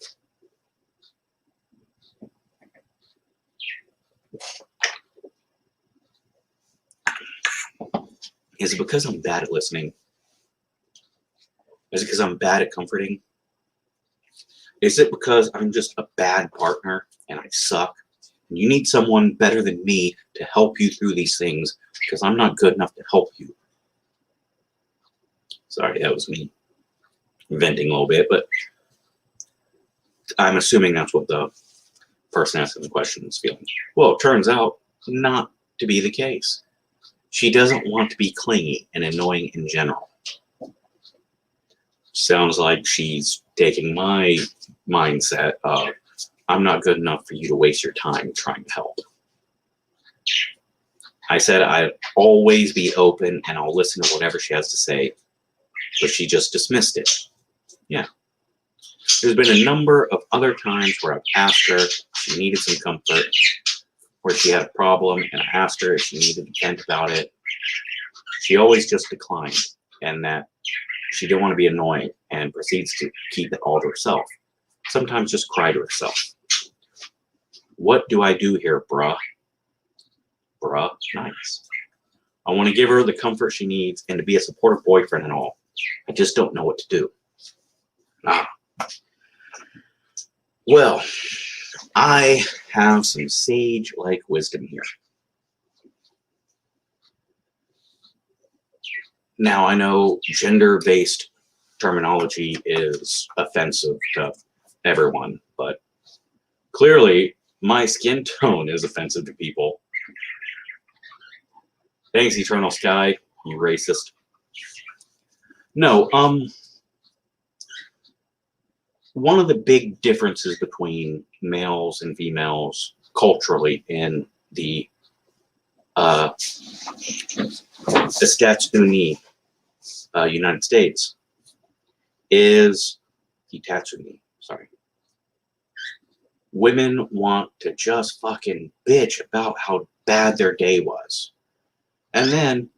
Is it because I'm bad at listening? Is it because I'm bad at comforting? Is it because I'm just a bad partner and I suck? You need someone better than me to help you through these things because I'm not good enough to help you. Sorry, that was me venting a little bit, but I'm assuming that's what the person asking the question is feeling. Well, it turns out not to be the case. She doesn't want to be clingy and annoying in general. Sounds like she's taking my mindset of, I'm not good enough for you to waste your time trying to help. I said I'd always be open and I'll listen to whatever she has to say, but she just dismissed it. Yeah. There's been a number of other times where I've asked her if she needed some comfort, where she had a problem, and I asked her if she needed to vent about it. She always just declined, and that she didn't want to be annoying and proceeds to keep it all to herself. Sometimes just cry to herself. What do I do here, bruh? Bruh, nice. I want to give her the comfort she needs and to be a supportive boyfriend and all. I just don't know what to do. Well, I have some sage-like wisdom here. Now, I know gender-based terminology is offensive to everyone, but clearly my skin tone is offensive to people. Thanks, Eternal Sky, you racist. No, one of the big differences between males and females culturally in the États-Unis, United States, is women want to just fucking bitch about how bad their day was. And then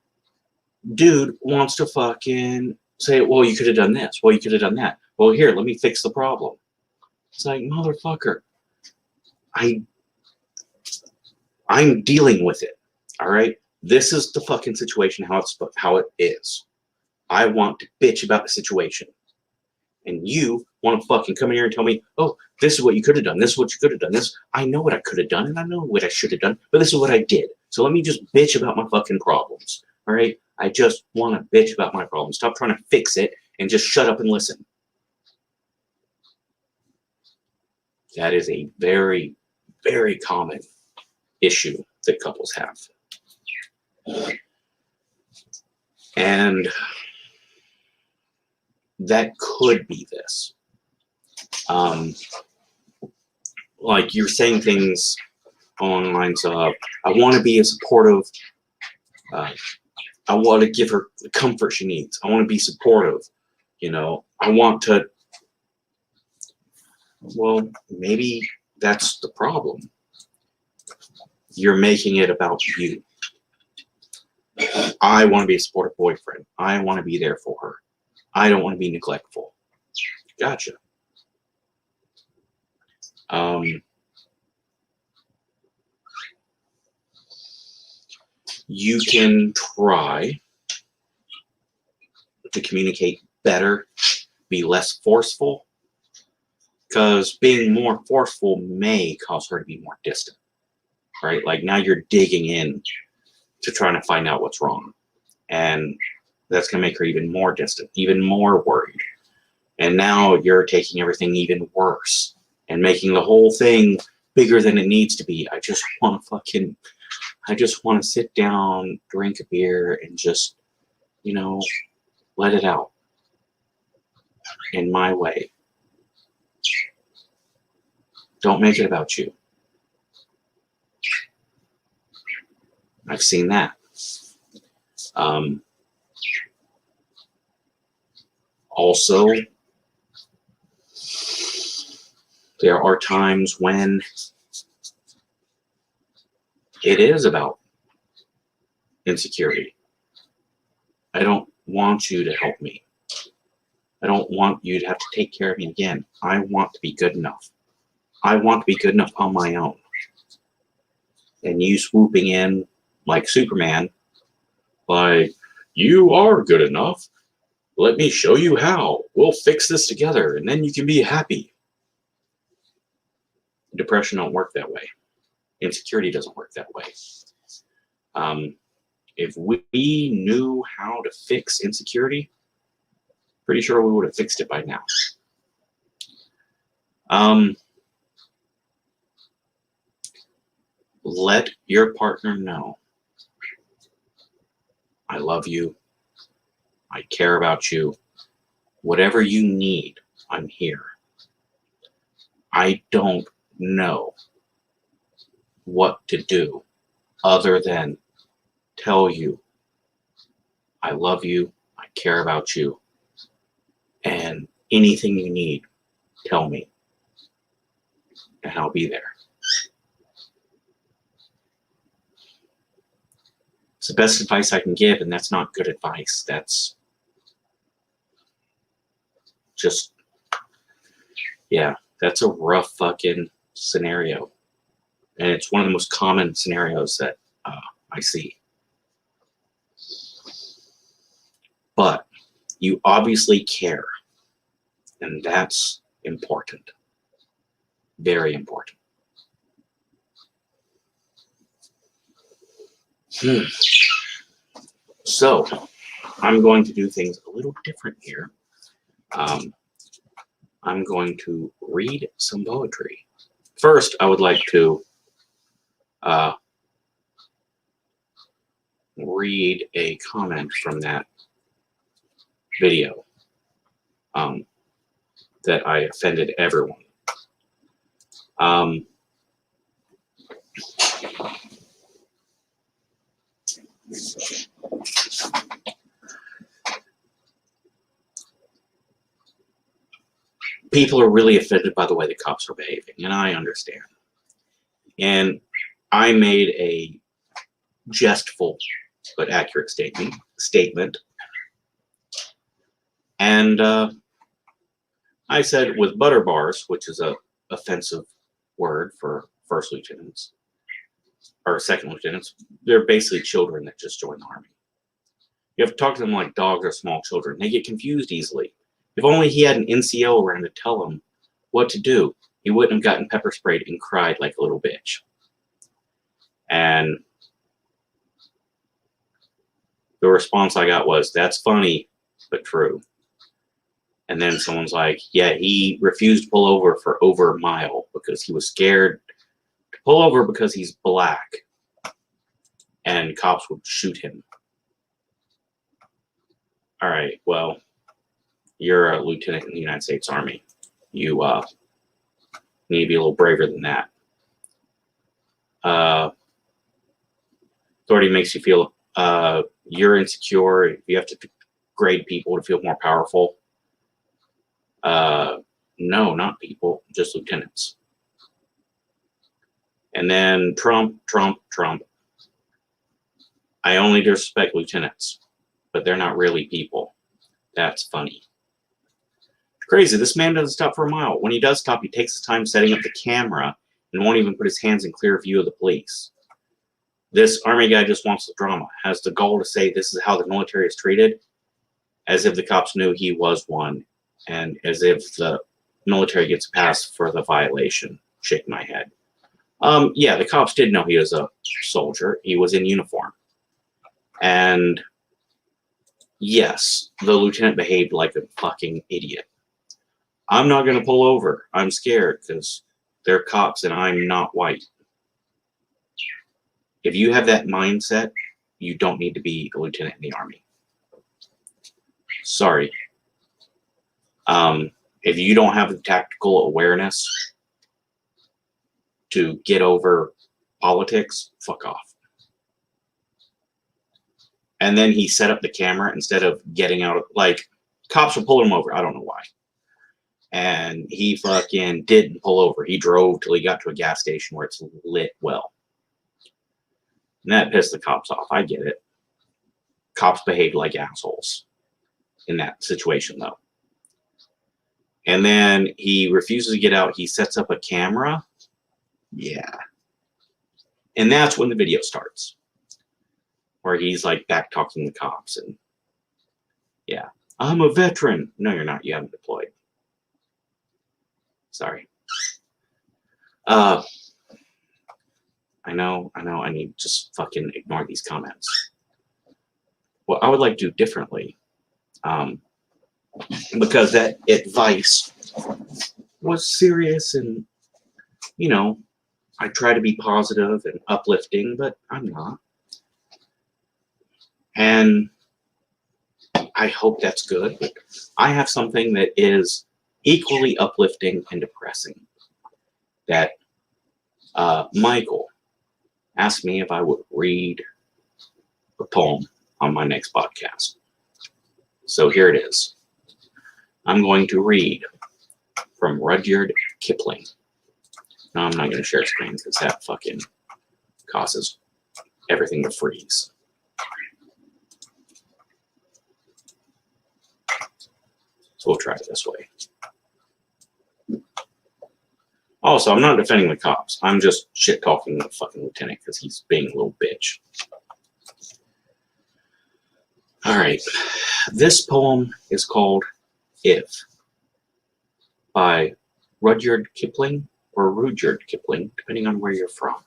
dude wants to fucking say, well, you could have done this. Well, you could have done that. Well, here, let me fix the problem. It's like, motherfucker, I'm dealing with it. All right? This is the fucking situation, how it is. I want to bitch about the situation. And you want to fucking come in here and tell me, oh, this is what you could have done. This is what you could have done. This, I know what I could have done, and I know what I should have done, but this is what I did. So let me just bitch about my fucking problems. All right? I just want to bitch about my problems. Stop trying to fix it and just shut up and listen. That is a very, very common issue that couples have. And that could be this. Like you're saying things along the lines of, I want to be a supportive, I want to give her the comfort she needs. I want to be supportive. You know, I want to. Well, maybe that's the problem. You're making it about you. I want to be a supportive boyfriend. I want to be there for her. I don't want to be neglectful. Gotcha. You can try to communicate better, be less forceful, because being more forceful may cause her to be more distant, right? Like now you're digging in to trying to find out what's wrong. And that's going to make her even more distant, even more worried. And now you're taking everything even worse and making the whole thing bigger than it needs to be. I just want to sit down, drink a beer, and just, you know, let it out in my way. Don't make it about you. I've seen that. Also, there are times when it is about insecurity. I don't want you to help me. I don't want you to have to take care of me again. I want to be good enough. I want to be good enough on my own. And you swooping in like Superman, like, you are good enough. Let me show you how. We'll fix this together, and then you can be happy. Depression don't work that way. Insecurity doesn't work that way. If we knew how to fix insecurity, Pretty sure we would have fixed it by now. Let your partner know, I love you. I care about you. Whatever you need, I'm here. I don't know what to do other than tell you, I love you. I care about you. And anything you need, tell me. And I'll be there. It's the best advice I can give, and that's not good advice. That's just, yeah, that's a rough fucking scenario. And it's one of the most common scenarios that I see. But you obviously care, and that's important. Very important. So, I'm going to do things a little different here. I'm going to read some poetry. First, I would like to read a comment from that video that I offended everyone. People are really offended by the way the cops are behaving, and I understand. And I made a jestful but accurate statement. And I said with butter bars, which is a offensive word for first lieutenants or second lieutenants, they're basically children that just joined the Army. You have to talk to them like dogs or small children. They get confused easily. If only he had an NCO around to tell him what to do, he wouldn't have gotten pepper sprayed and cried like a little bitch. And the response I got was, that's funny, but true. And then someone's like, yeah, he refused to pull over for over a mile because he was scared to pull over because he's black and cops would shoot him. All right, well, you're a lieutenant in the United States Army. You need to be a little braver than that. Authority makes you feel you're insecure. You have to grade people to feel more powerful. No, not people, just lieutenants. And then Trump. I only disrespect lieutenants, but they're not really people. That's funny. Crazy, this man doesn't stop for a mile. When he does stop, he takes his time setting up the camera and won't even put his hands in clear view of the police. This Army guy just wants the drama, has the gall to say this is how the military is treated, as if the cops knew he was one, and as if the military gets a pass for the violation. Shake my head. Yeah, the cops did know he was a soldier. He was in uniform. And yes, the lieutenant behaved like a fucking idiot. I'm not going to pull over. I'm scared because they're cops and I'm not white. If you have that mindset, you don't need to be a lieutenant in the Army. Sorry. If you don't have the tactical awareness to get over politics, fuck off. And then he set up the camera instead of getting out of, like, cops were pulling him over. I don't know why. And he fucking didn't pull over. He drove till he got to a gas station where it's lit well. And that pissed the cops off. I get it. Cops behaved like assholes in that situation, though. And then he refuses to get out. He sets up a camera. Yeah. And that's when the video starts. Where he's like back talking to the cops. And yeah. I'm a veteran. No, you're not. You haven't deployed. Sorry. I know. I need to just fucking ignore these comments. What I would like to do differently because that advice was serious, and you know, I try to be positive and uplifting, but I'm not. And I hope that's good. But I have something that is equally uplifting and depressing. That Michael asked me if I would read a poem on my next podcast. So here it is. I'm going to read from Rudyard Kipling. No, I'm not going to share screen because that fucking causes everything to freeze. So we'll try it this way. Also, I'm not defending the cops. I'm just shit-talking the fucking lieutenant because he's being a little bitch. Alright. This poem is called If by Rudyard Kipling or Rudyard Kipling, depending on where you're from.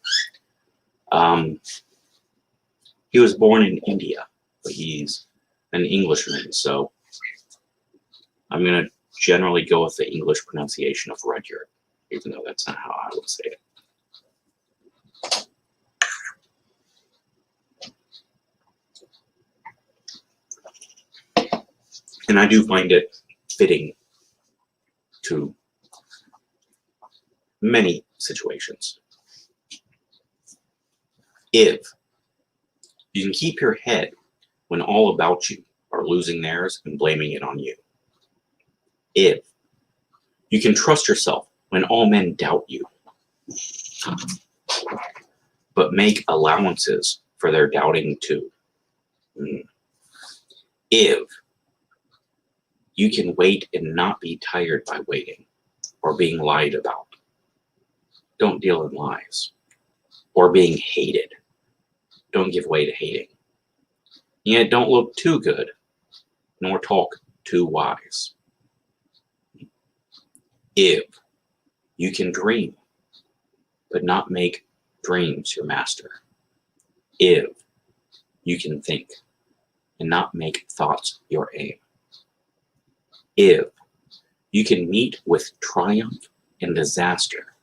He was born in India, but he's an Englishman, so I'm going to generally go with the English pronunciation of Rudyard, even though that's not how I would say it. And I do find it fitting to many situations. If you can keep your head when all about you are losing theirs and blaming it on you. If you can trust yourself when all men doubt you, but make allowances for their doubting too. If you can wait and not be tired by waiting or being lied about. Don't deal in lies. Or being hated. Don't give way to hating. Yet don't look too good, nor talk too wise. If you can dream, but not make dreams your master. If you can think, and not make thoughts your aim. If you can meet with triumph and disaster,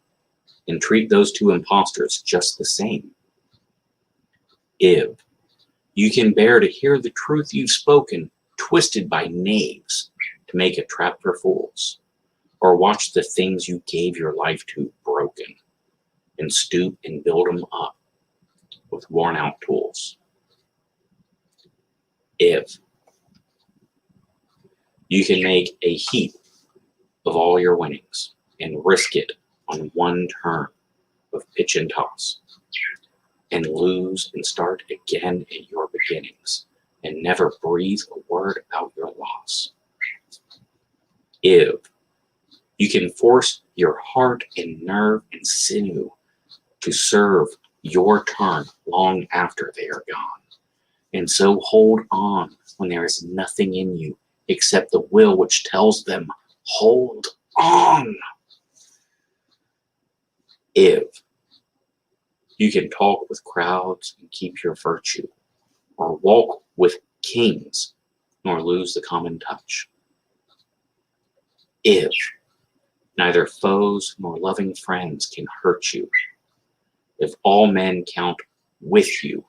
and treat those two impostors just the same. If you can bear to hear the truth you've spoken twisted by knaves to make a trap for fools, or watch the things you gave your life to broken, and stoop and build them up with worn out tools. If you can make a heap of all your winnings and risk it on one turn of pitch and toss, and lose and start again at your beginnings, and never breathe a word about your loss. If you can force your heart and nerve and sinew to serve your turn long after they are gone, and so hold on when there is nothing in you except the will which tells them, hold on. If you can talk with crowds and keep your virtue, or walk with kings, nor lose the common touch. If neither foes nor loving friends can hurt you, if all men count with you,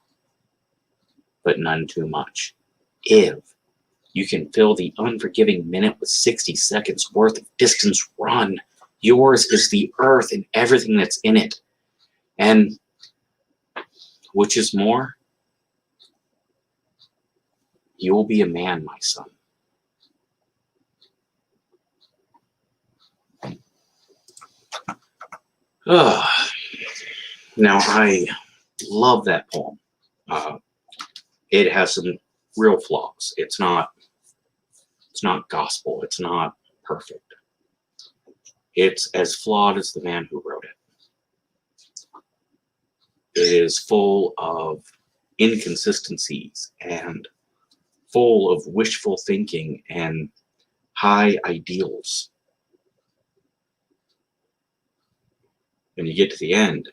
but none too much. If you can fill the unforgiving minute with 60 seconds worth of distance run, yours is the earth and everything that's in it. And which is more, you will be a man, my son. Now, I love that poem. It has some real flaws. It's not gospel. It's not perfect. It's as flawed as the man who wrote it. It is full of inconsistencies and full of wishful thinking and high ideals. And you get to the end,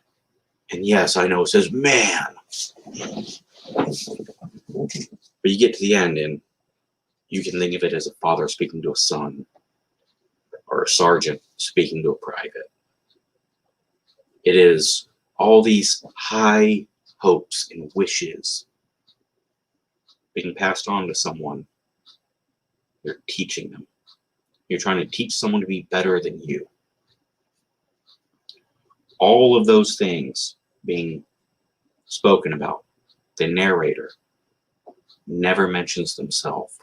and yes, I know it says man, but you get to the end and You can think of it as a father speaking to a son, or a sergeant speaking to a private. It is all these high hopes and wishes being passed on to someone. You're teaching them. You're trying to teach someone to be better than you. All of those things being spoken about, the narrator never mentions themselves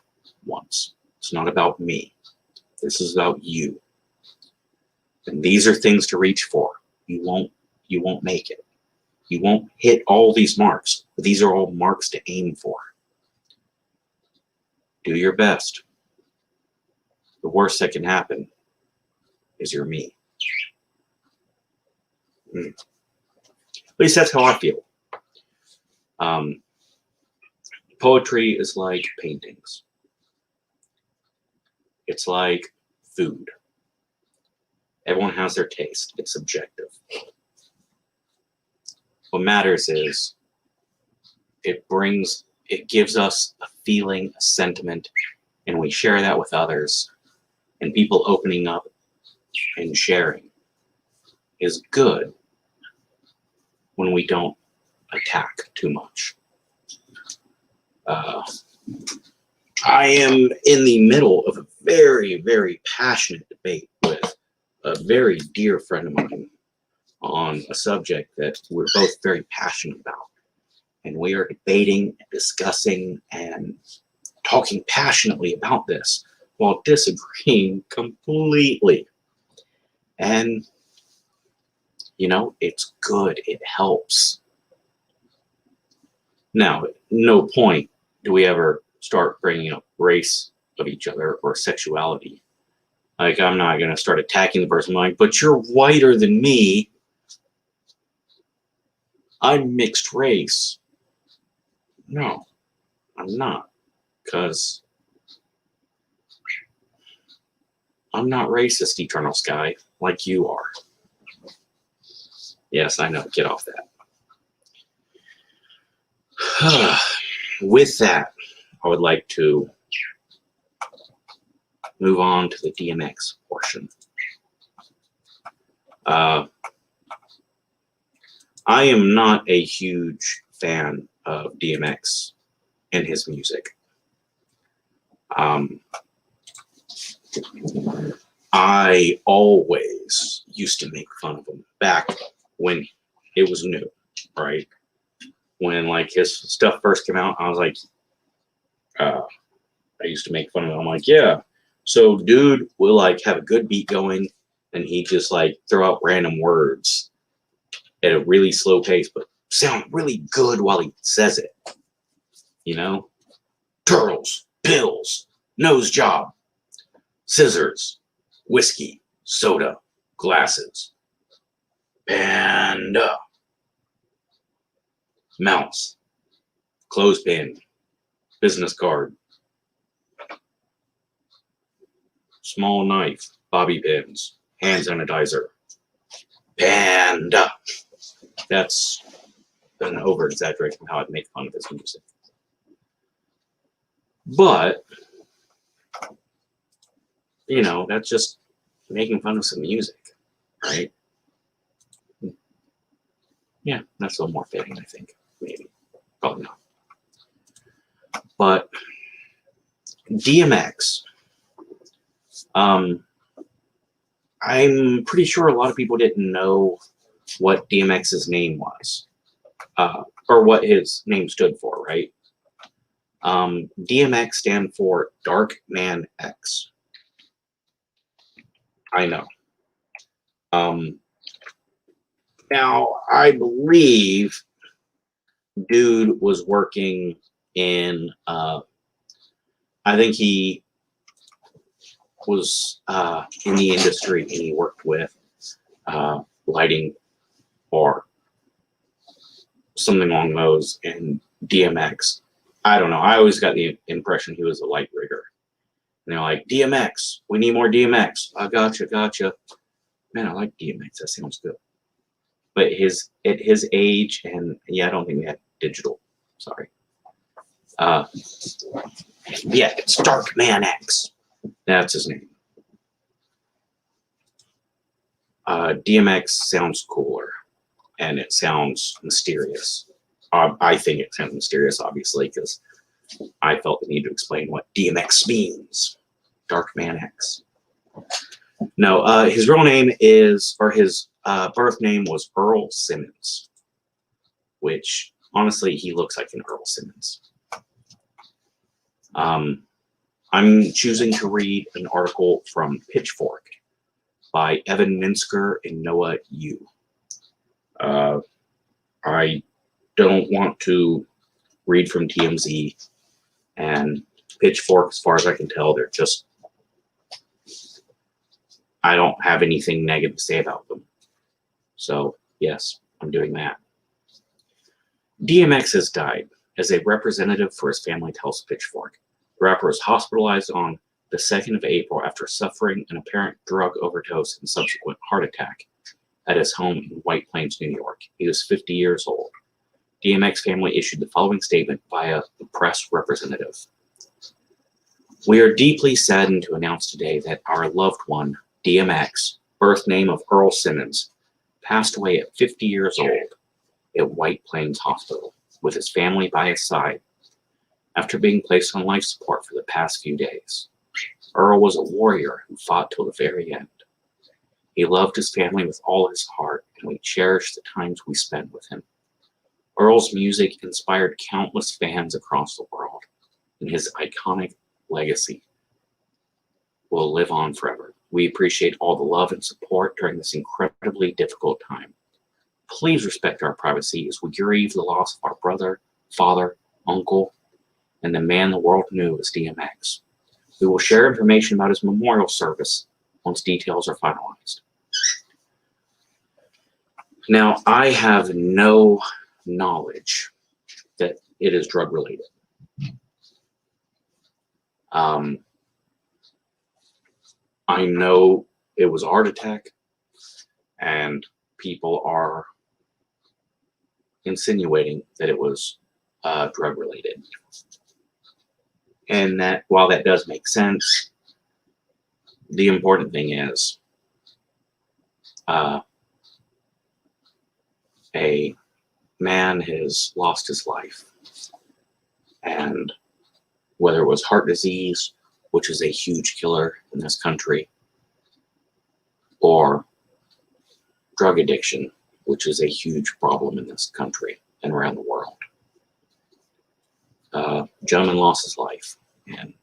once. It's not about me. This is about you. And these are things to reach for. You won't make it. You won't hit all these marks, but these are all marks to aim for. Do your best. The worst that can happen is you're me. At least that's how I feel. Poetry is like paintings. It's like food. Everyone has their taste. It's subjective. What matters is it gives us a feeling, a sentiment, and we share that with others. And people opening up and sharing is good when we don't attack too much. I am in the middle of a very, very passionate debate with a very dear friend of mine on a subject that we're both very passionate about. And we are debating, discussing, and talking passionately about this while disagreeing completely. And, you know, it's good. It helps. Now, at no point do we ever start bringing up race of each other or sexuality. Like, I'm not going to start attacking the person like, but you're whiter than me. I'm mixed race. No, I'm not. Because I'm not racist, Eternal Sky, like you are. Yes, I know. Get off that. With that, I would like to move on to the DMX portion. I am not a huge fan of DMX and his music. I always used to make fun of him back when it was new, right? When like his stuff first came out, I was like, I used to make fun of him. I'm like, yeah. So dude will like have a good beat going and he just like throw out random words at a really slow pace, but sound really good while he says it. You know? Turtles, pills, nose job, scissors, whiskey, soda, glasses, panda, mouse, clothespin, business card, small knife, bobby pins, hand sanitizer, panda. That's an over-exaggeration of how I'd make fun of his music. But, you know, that's just making fun of some music, right? Yeah, that's a little more fitting, I think. Maybe. Probably not. But DMX, I'm pretty sure a lot of people didn't know what DMX's name was, or what his name stood for, right? DMX stand for Dark Man X. I know. Now, I believe dude was working in, I think he was in the industry and he worked with lighting or something along those, and DMX. I don't know. I always got the impression he was a light rigger. And they're like, DMX, we need more DMX. I gotcha. Man, I like DMX. That sounds good. But at his age, and yeah, I don't think we had digital. Sorry. Uh, yeah, it's Dark Man X. That's his name. DMX sounds cooler, and it sounds mysterious. I think it sounds mysterious, obviously, because I felt the need to explain what DMX means. Dark Man X. No, his real name is, or his birth name was Earl Simmons, which, honestly, he looks like an Earl Simmons. I'm choosing to read an article from Pitchfork by Evan Minsker and Noah Yu. I don't want to read from TMZ and Pitchfork, as far as I can tell. They're just, I don't have anything negative to say about them. So, yes, I'm doing that. DMX has died. As a representative for his family tells Pitchfork, the rapper was hospitalized on the 2nd of April after suffering an apparent drug overdose and subsequent heart attack at his home in White Plains, New York. He was 50 years old. DMX family issued the following statement via the press representative. We are deeply saddened to announce today that our loved one, DMX, birth name of Earl Simmons, passed away at 50 years old at White Plains Hospital with his family by his side after being placed on life support for the past few days. Earl was a warrior who fought till the very end. He loved his family with all his heart, and we cherish the times we spent with him. Earl's music inspired countless fans across the world, and his iconic legacy will live on forever. We appreciate all the love and support during this incredibly difficult time. Please respect our privacy as we grieve the loss of our brother, father, uncle, and the man the world knew as DMX. We will share information about his memorial service once details are finalized. Now, I have no knowledge that it is drug related. I know it was a heart attack, and people are insinuating that it was drug related. And that while that does make sense, the important thing is a man has lost his life. And whether it was heart disease, which is a huge killer in this country, or drug addiction, which is a huge problem in this country and around the world. Gentleman lost his life, and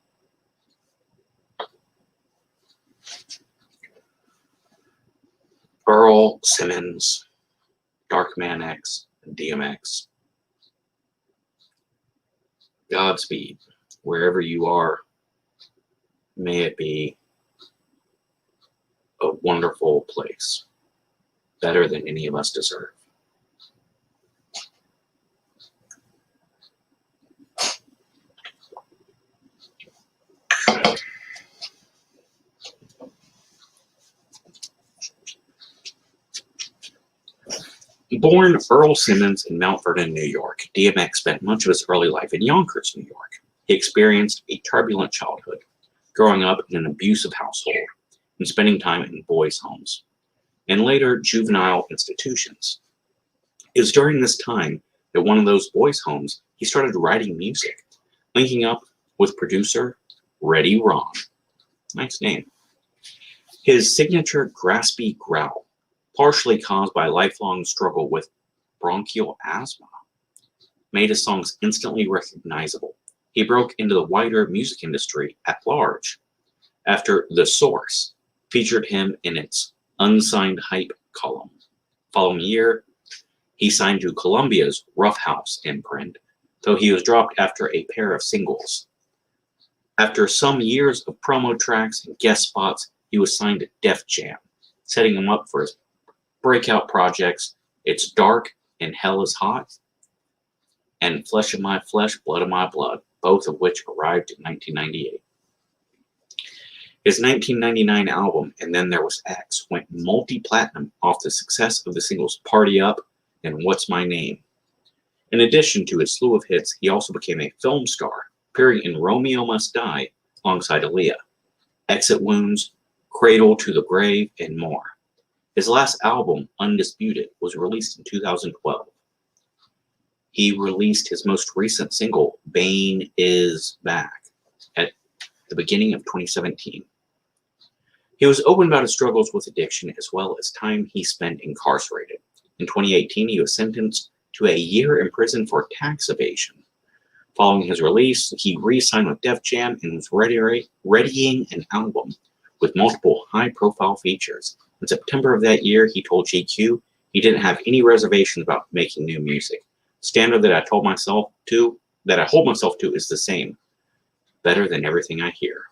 Earl Simmons, Dark Man X, and DMX. Godspeed, wherever you are. May it be a wonderful place, better than any of us deserve. Born Earl Simmons in Mount Vernon, New York, DMX spent much of his early life in Yonkers, New York. He experienced a turbulent childhood, growing up in an abusive household and spending time in boys' homes, and later juvenile institutions. It was during this time that one of those boys' homes, he started writing music, linking up with producer Reddy Ron. Nice name. His signature graspy growl, partially caused by a lifelong struggle with bronchial asthma, made his songs instantly recognizable. He broke into the wider music industry at large after The Source featured him in its unsigned hype column. Following year, he signed to Columbia's Rough House imprint, though he was dropped after a pair of singles. After some years of promo tracks and guest spots, he was signed to Def Jam, setting him up for his breakout projects It's Dark and Hell is Hot, and Flesh of My Flesh, Blood of My Blood, both of which arrived in 1998. His 1999 album, And Then There Was X, went multi-platinum off the success of the singles Party Up and What's My Name. In addition to his slew of hits, he also became a film star, appearing in Romeo Must Die alongside Aaliyah, Exit Wounds, Cradle to the Grave, and more. His last album, Undisputed, was released in 2012. He released his most recent single, Bane Is Back, at the beginning of 2017. He was open about his struggles with addiction as well as time he spent incarcerated. In 2018, he was sentenced to a year in prison for tax evasion. Following his release, he re-signed with Def Jam and was readying an album with multiple high-profile features. In September of that year, he told GQ he didn't have any reservations about making new music. The standard that I hold myself to is the same. Better than everything I hear.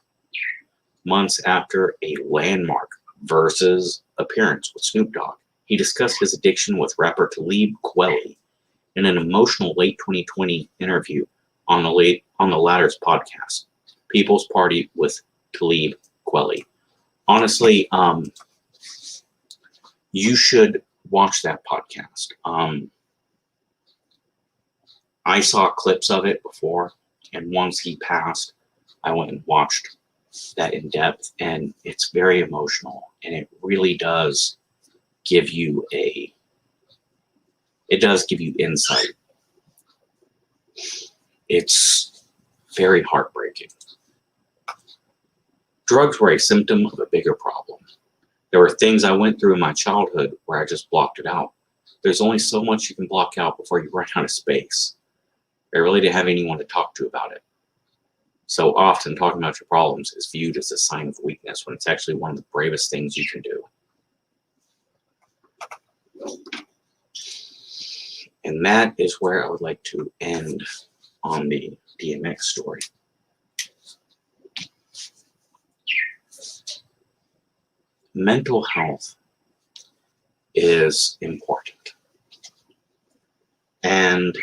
Months after a landmark Versus appearance with Snoop Dogg, he discussed his addiction with rapper Talib Kweli in an emotional late 2020 interview on the latter's podcast, People's Party with Talib Kweli. Honestly, you should watch that podcast. I saw clips of it before, and once he passed, I went and watched that in depth, and it's very emotional, and it really does give you insight. It's very heartbreaking. Drugs were a symptom of a bigger problem. There were things I went through in my childhood where I just blocked it out. There's only so much you can block out before you run out of space. I really didn't have anyone to talk to about it. So often, talking about your problems is viewed as a sign of weakness when it's actually one of the bravest things you can do. And that is where I would like to end on the DMX story. Mental health is important. And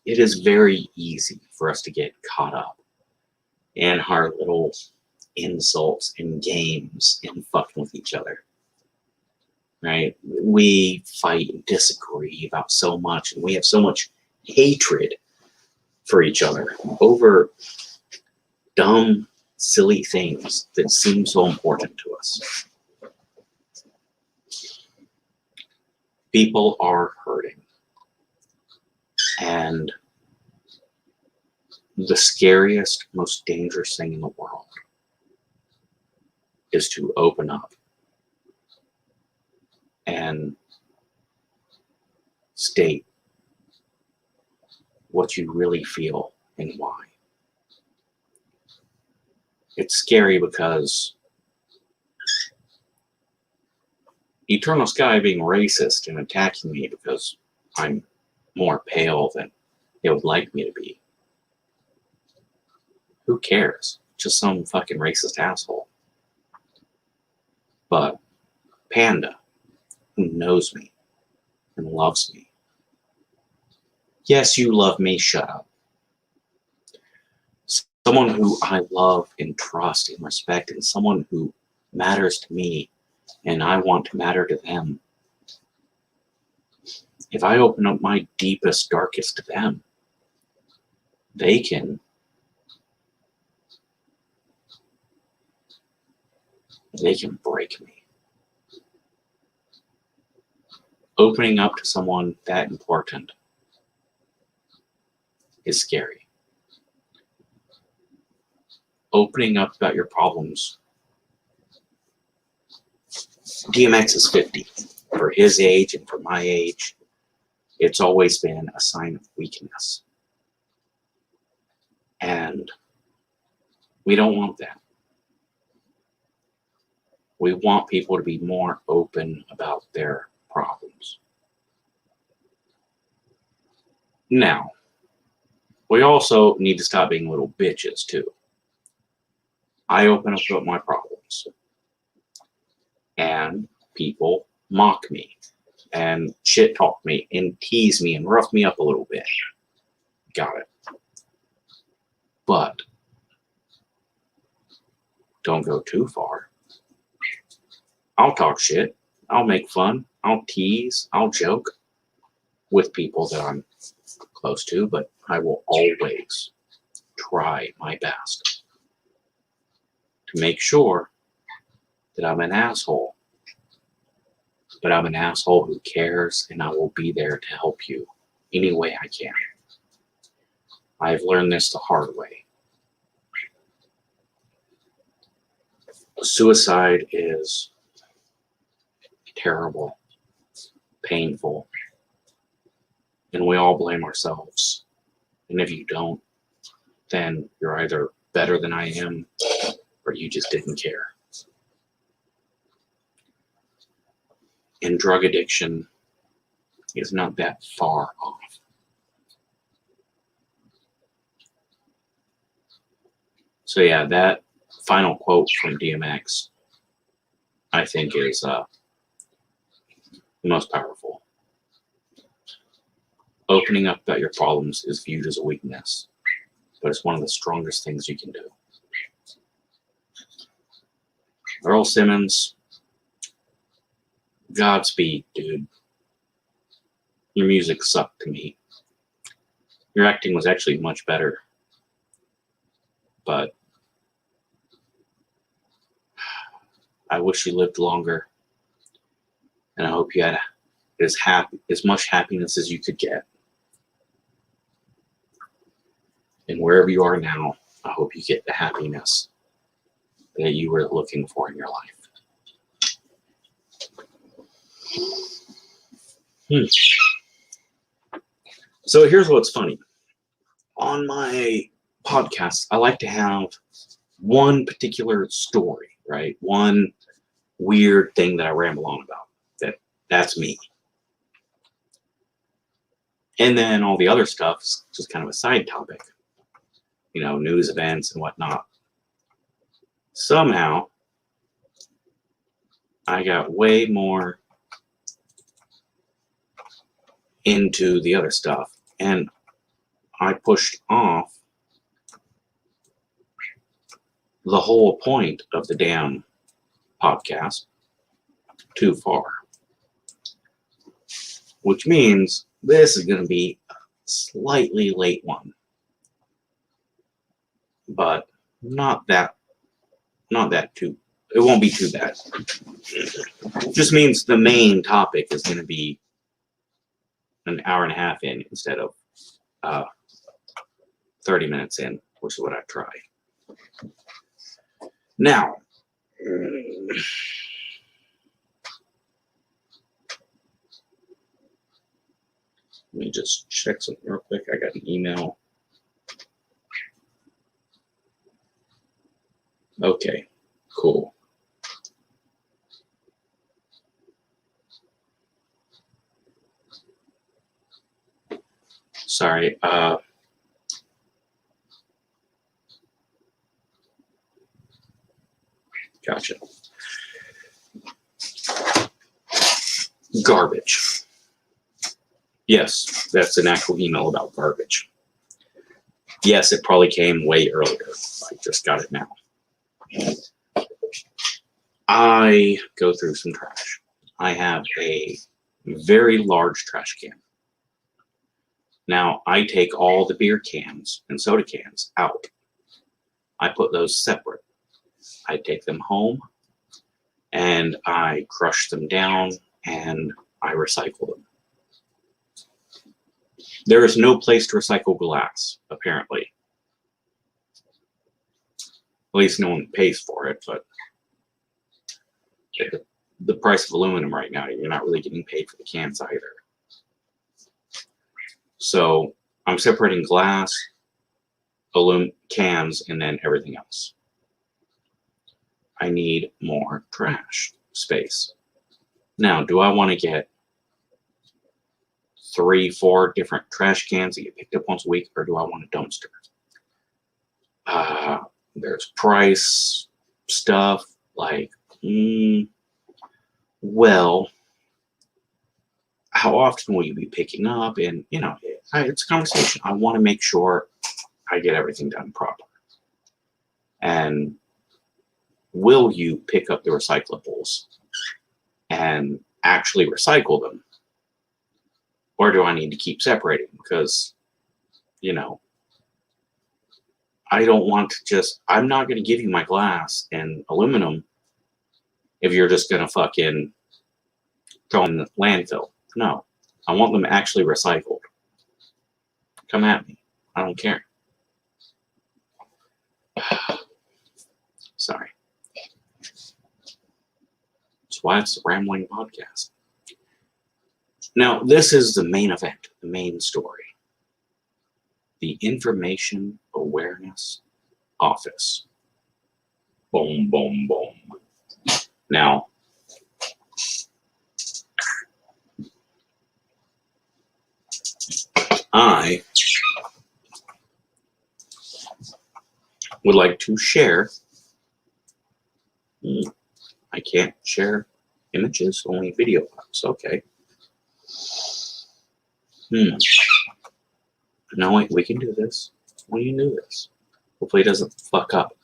it is very easy for us to get caught up in our little insults and games and fucking with each other. Right? We fight and disagree about so much, and we have so much hatred for each other over dumb, silly things that seem so important to us. People are hurting. And the scariest, most dangerous thing in the world is to open up and state what you really feel and why. It's scary because Eternal Sky being racist and attacking me because I'm more pale than they would like me to be. Who cares? Just some fucking racist asshole. But Panda, who knows me and loves me. Yes, you love me, shut up. Someone who I love and trust and respect, and someone who matters to me and I want to matter to them. If I open up my deepest, darkest to them, they can break me. Opening up to someone that important is scary. Opening up about your problems. DMX is 50. For his age and for my age, it's always been a sign of weakness. And we don't want that. We want people to be more open about their problems. Now, we also need to stop being little bitches too. I open up about my problems, and people mock me and shit talk me and tease me and rough me up a little bit. Got it. But don't go too far. I'll talk shit. I'll make fun. I'll tease. I'll joke with people that I'm close to, but I will always try my best to make sure that I'm an asshole, but I'm an asshole who cares, and I will be there to help you any way I can. I've learned this the hard way. Suicide is terrible, painful, and we all blame ourselves. And if you don't, then you're either better than I am, or you just didn't care. And drug addiction is not that far off. So yeah, that final quote from DMX, I think, is the most powerful. Opening up about your problems is viewed as a weakness, but it's one of the strongest things you can do. Earl Simmons, Godspeed, dude. Your music sucked to me. Your acting was actually much better, but I wish you lived longer, and I hope you had as much happiness as you could get. And wherever you are now, I hope you get the happiness that you were looking for in your life. So here's what's funny. On my podcast, I like to have one particular story, right? One weird thing that I ramble on about. That's me. And then all the other stuff is just kind of a side topic. You know, news events and whatnot. Somehow, I got way more into the other stuff, and I pushed off the whole point of the damn podcast too far. Which means this is going to be a slightly late one. But not that too, it won't be too bad. Just means the main topic is going to be an hour and a half in instead of 30 minutes in, which is what I try. Now, let me just check something real quick. I got an email. Okay, cool. Sorry. Gotcha. Garbage. Yes, that's an actual email about garbage. Yes, it probably came way earlier. I just got it now. I go through some trash. I have a very large trash can. Now, I take all the beer cans and soda cans out. I put those separate. I take them home and I crush them down and I recycle them. There is no place to recycle glass, apparently. At least no one pays for it, but the price of aluminum right now, you're not really getting paid for the cans either. So I'm separating glass, aluminum cans, and then everything else. I need more trash space. Now, do I want to get 3-4 different trash cans that get picked up once a week, or do I want a dumpster? There's price stuff like, well, how often will you be picking up? And, you know, it's a conversation. I want to make sure I get everything done proper. And will you pick up the recyclables and actually recycle them? Or do I need to keep separating? Because you know, I don't want to just, I'm not going to give you my glass and aluminum if you're just going to fucking throw in the landfill. No, I want them actually recycled. Come at me. I don't care. Sorry. That's why it's a rambling podcast. Now, this is the main event, the main story. The Information Awareness Office. Boom, boom, boom. Now, I would like to share. I can't share images, only video files. Okay. No, wait, we can do this. We can do this. Hopefully it doesn't fuck up.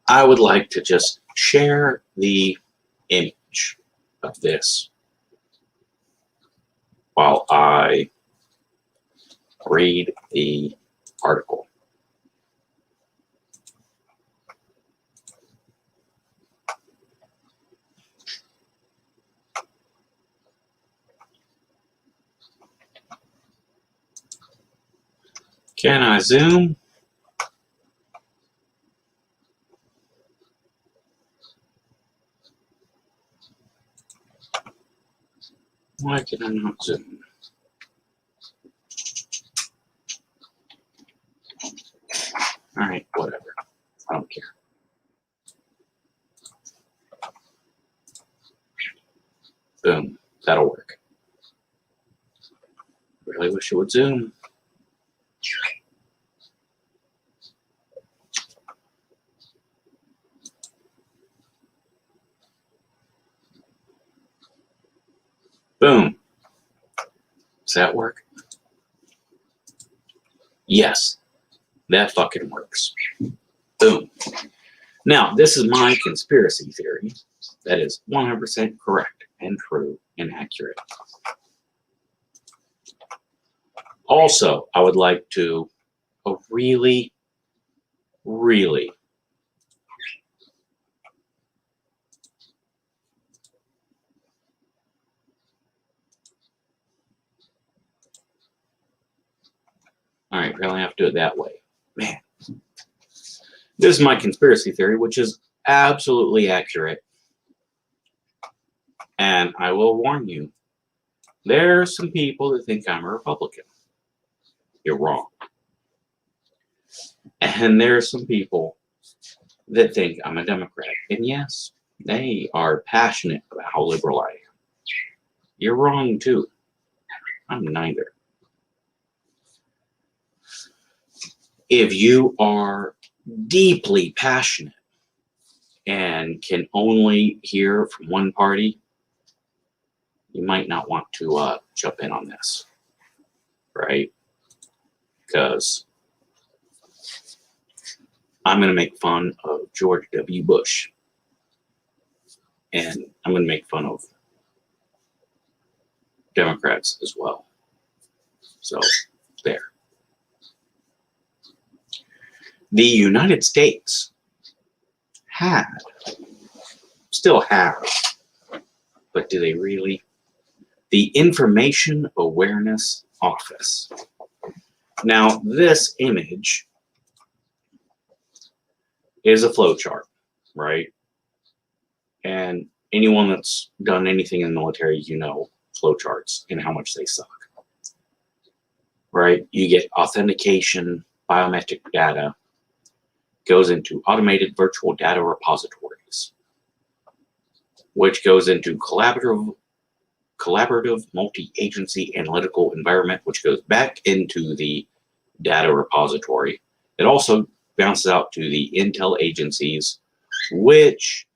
I would like to just share the image of this while I read the article. Can I zoom? Why can I not zoom? All right, whatever. I don't care. Boom. That'll work. Really wish it would zoom. Boom. Does that work? Yes, that fucking works. Boom. Now, this is my conspiracy theory that is 100% correct and true and accurate. Also, I would like to really all right, really have to do it that way. Man. This is my conspiracy theory, which is absolutely accurate. And I will warn you, there are some people that think I'm a Republican. You're wrong. And there are some people that think I'm a Democrat. And yes, they are passionate about how liberal I am. You're wrong too. I'm neither. If you are deeply passionate and can only hear from one party, you might not want to jump in on this, right? Because I'm going to make fun of George W. Bush, and I'm going to make fun of Democrats as well. So, there. The United States still have, but do they really? The Information Awareness Office. Now, this image is a flowchart, right? And anyone that's done anything in the military, you know flowcharts and how much they suck, right? You get authentication, biometric data, goes into automated virtual data repositories, which goes into collaborative multi-agency analytical environment, which goes back into the data repository. It also bounces out to the intel agencies, which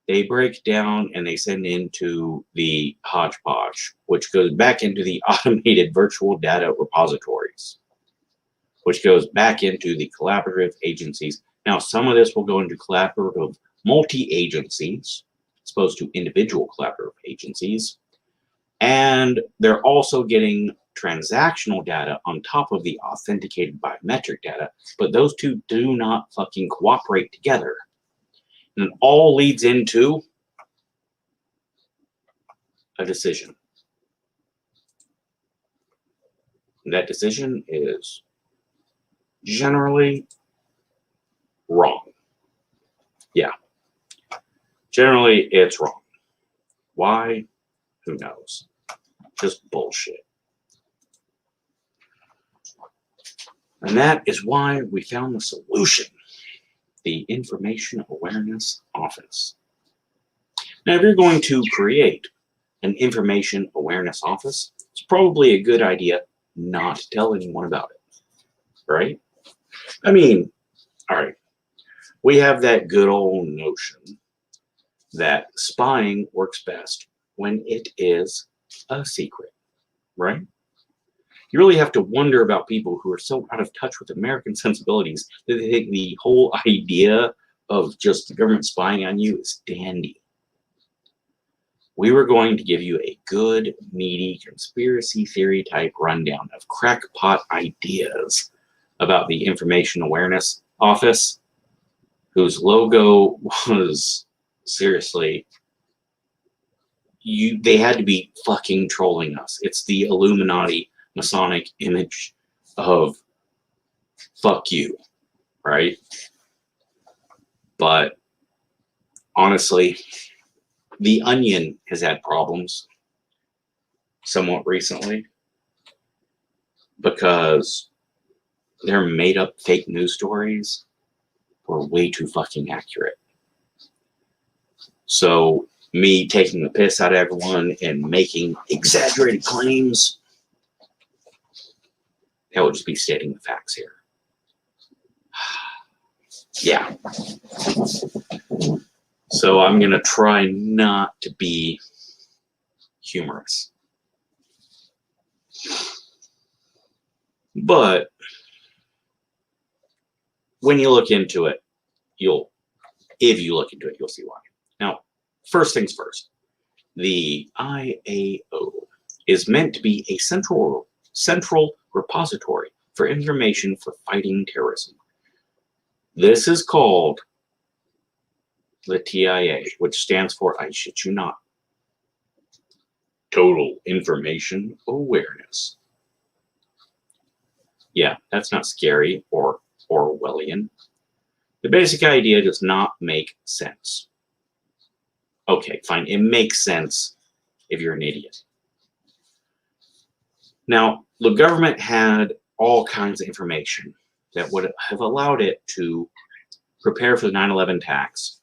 they break down and they send into the hodgepodge, which goes back into the automated virtual data repositories. which goes back into the collaborative agencies. Now, some of this will go into collaborative multi-agencies, as opposed to individual collaborative agencies. And they're also getting transactional data on top of the authenticated biometric data, but those two do not fucking cooperate together. And it all leads into a decision. And that decision is generally wrong. Yeah. Generally, it's wrong. Why? Who knows? Just bullshit. And that is why we found the solution. The Information Awareness Office. Now, if you're going to create an Information Awareness Office, it's probably a good idea not to tell anyone about it, right? I mean, all right, we have that good old notion that spying works best when it is a secret, right? You really have to wonder about people who are so out of touch with American sensibilities that they think the whole idea of just the government spying on you is dandy. We were going to give you a good, meaty, conspiracy theory type rundown of crackpot ideas about the Information Awareness Office, whose logo was seriously, they had to be fucking trolling us. It's the Illuminati Masonic image of fuck you, right? But honestly, The Onion has had problems somewhat recently because their made up fake news stories were way too fucking accurate. So me taking the piss out of everyone and making exaggerated claims, that would just be stating the facts here. Yeah. So I'm going to try not to be humorous. But when you look into it, if you look into it, you'll see why. Now, first things first, the IAO is meant to be a central repository for information for fighting terrorism. This is called the TIA, which stands for, I shit you not, Total Information Awareness. Yeah, that's not scary or Orwellian. The basic idea does not make sense. Okay, fine, it makes sense if you're an idiot. Now, the government had all kinds of information that would have allowed it to prepare for the 9/11 attacks.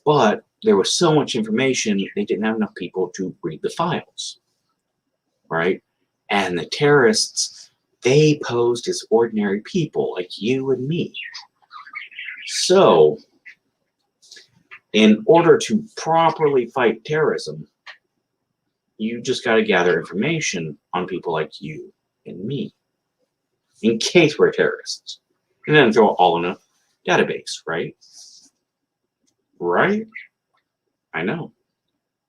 But there was so much information, they didn't have enough people to read the files, right? And the terrorists, they posed as ordinary people like you and me. So, in order to properly fight terrorism, you just got to gather information on people like you and me, in case we're terrorists, and then throw it all in a database, right? Right? I know.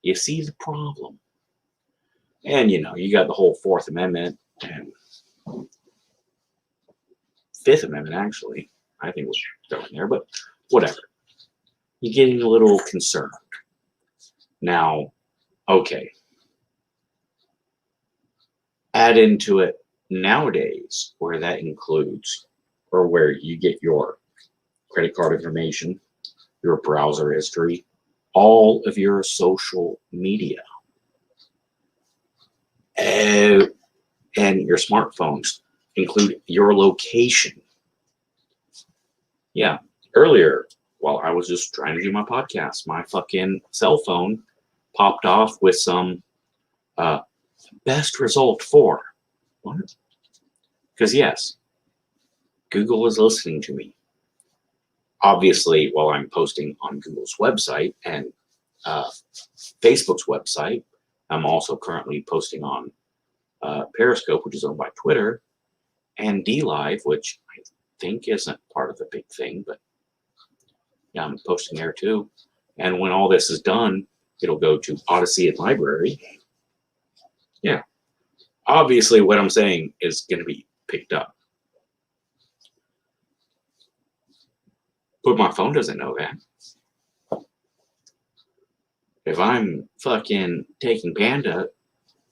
You see the problem. And, you know, you got the whole Fourth Amendment and Fifth Amendment, actually. I think we'll throw in there, but whatever. You're getting a little concerned. Now, okay. Add into it nowadays where that includes, or where you get your credit card information, your browser history, all of your social media, and your smartphones include your location. Yeah, earlier, while I was just trying to do my podcast, my fucking cell phone popped off with some best result for. What? Because yes, Google is listening to me. Obviously, while I'm posting on Google's website and Facebook's website, I'm also currently posting on Periscope, which is owned by Twitter. and DLive, which I think isn't part of the big thing, but yeah, I'm posting there too. And when all this is done, it'll go to Odyssey and Library. Yeah. Obviously, what I'm saying is going to be picked up. But my phone doesn't know that. If I'm fucking taking Panda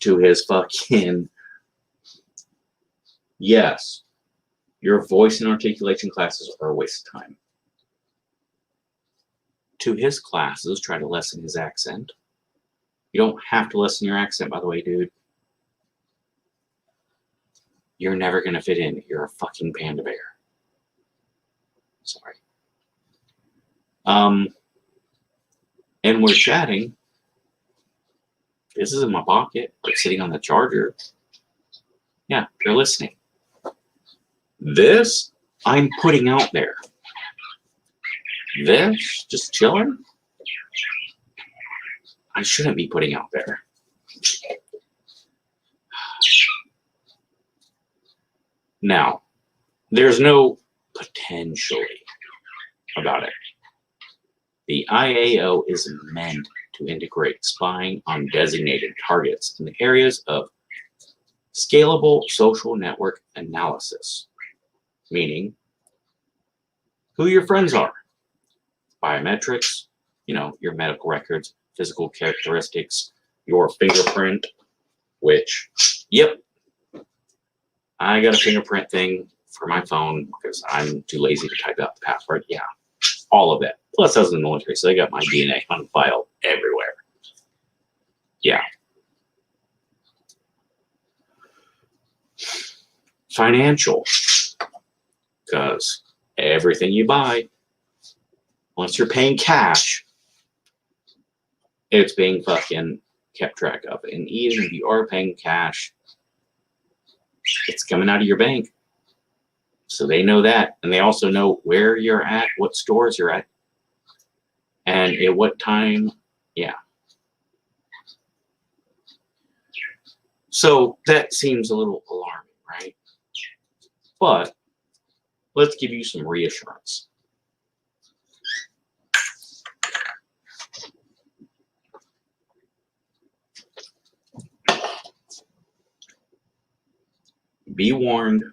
to his fucking... Yes, your voice and articulation classes are a waste of time. To his classes, try to lessen his accent. You don't have to lessen your accent, by the way, dude. You're never going to fit in. You're a fucking panda bear. Sorry. And we're chatting. This is in my pocket. It's sitting on the charger. Yeah, they're listening. This, I'm putting out there. This, just chilling. I shouldn't be putting out there. Now, there's no potentially about it. The IAO is meant to integrate spying on designated targets in the areas of scalable social network analysis, meaning who your friends are, biometrics, your medical records, physical characteristics, your fingerprint, which, yep, I got a fingerprint thing for my phone because I'm too lazy to type out the password. Yeah, all of that. Plus, I was in the military, so they got my DNA on file everywhere. Yeah. Financial, because everything you buy, once you're paying cash, it's being fucking kept track of. And even if you are paying cash, it's coming out of your bank. So they know that. And they also know where you're at, what stores you're at, and at what time. Yeah. So that seems a little alarming, right? But let's give you some reassurance. Be warned,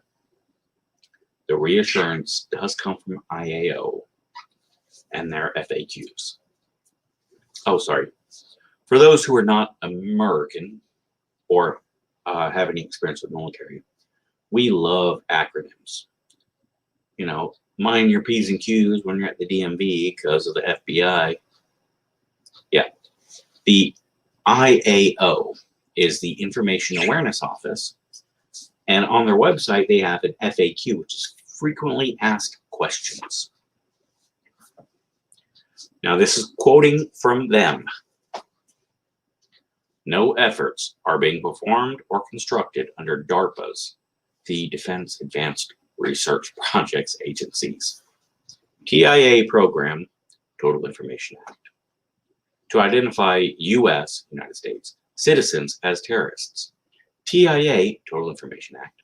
the reassurance does come from IAO and their FAQs. Oh, sorry. For those who are not American or have any experience with military, we love acronyms. Mind your P's and Q's when you're at the DMV because of the FBI. Yeah. The IAO is the Information Awareness Office. And on their website, they have an FAQ, which is frequently asked questions. Now, this is quoting from them. No efforts are being performed or constructed under DARPA's, the Defense Advanced Research Projects Agency's TIA program, Total Information Act, to identify U.S., United States, citizens as terrorists. TIA, Total Information Act,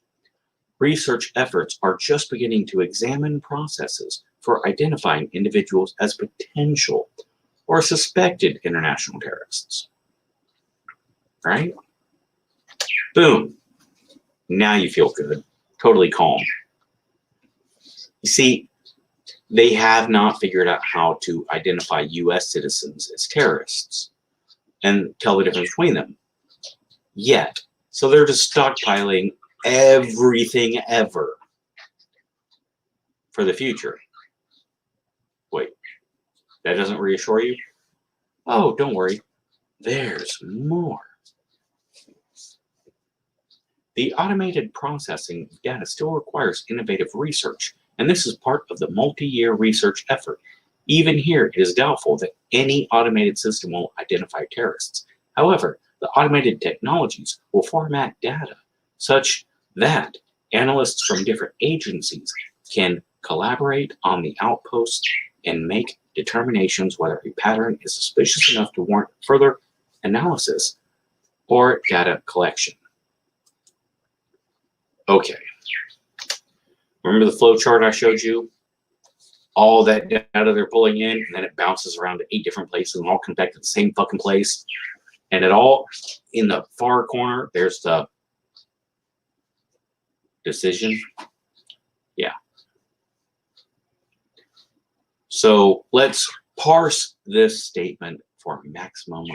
research efforts are just beginning to examine processes for identifying individuals as potential or suspected international terrorists. Right? Boom. Now you feel good. Totally calm. You see, they have not figured out how to identify U.S. citizens as terrorists and tell the difference between them yet. So they're just stockpiling everything ever for the future. Wait, that doesn't reassure you? Oh, don't worry. There's more. The automated processing of data still requires innovative research, and this is part of the multi-year research effort. Even here, it is doubtful that any automated system will identify terrorists. However, the automated technologies will format data such that analysts from different agencies can collaborate on the outposts and make determinations whether a pattern is suspicious enough to warrant further analysis or data collection. Okay. Remember the flow chart I showed you? All that data they're pulling in, and then it bounces around to 8 different places and all comes back to the same fucking place. And it all, in the far corner, there's the decision. Yeah. So let's parse this statement for maximum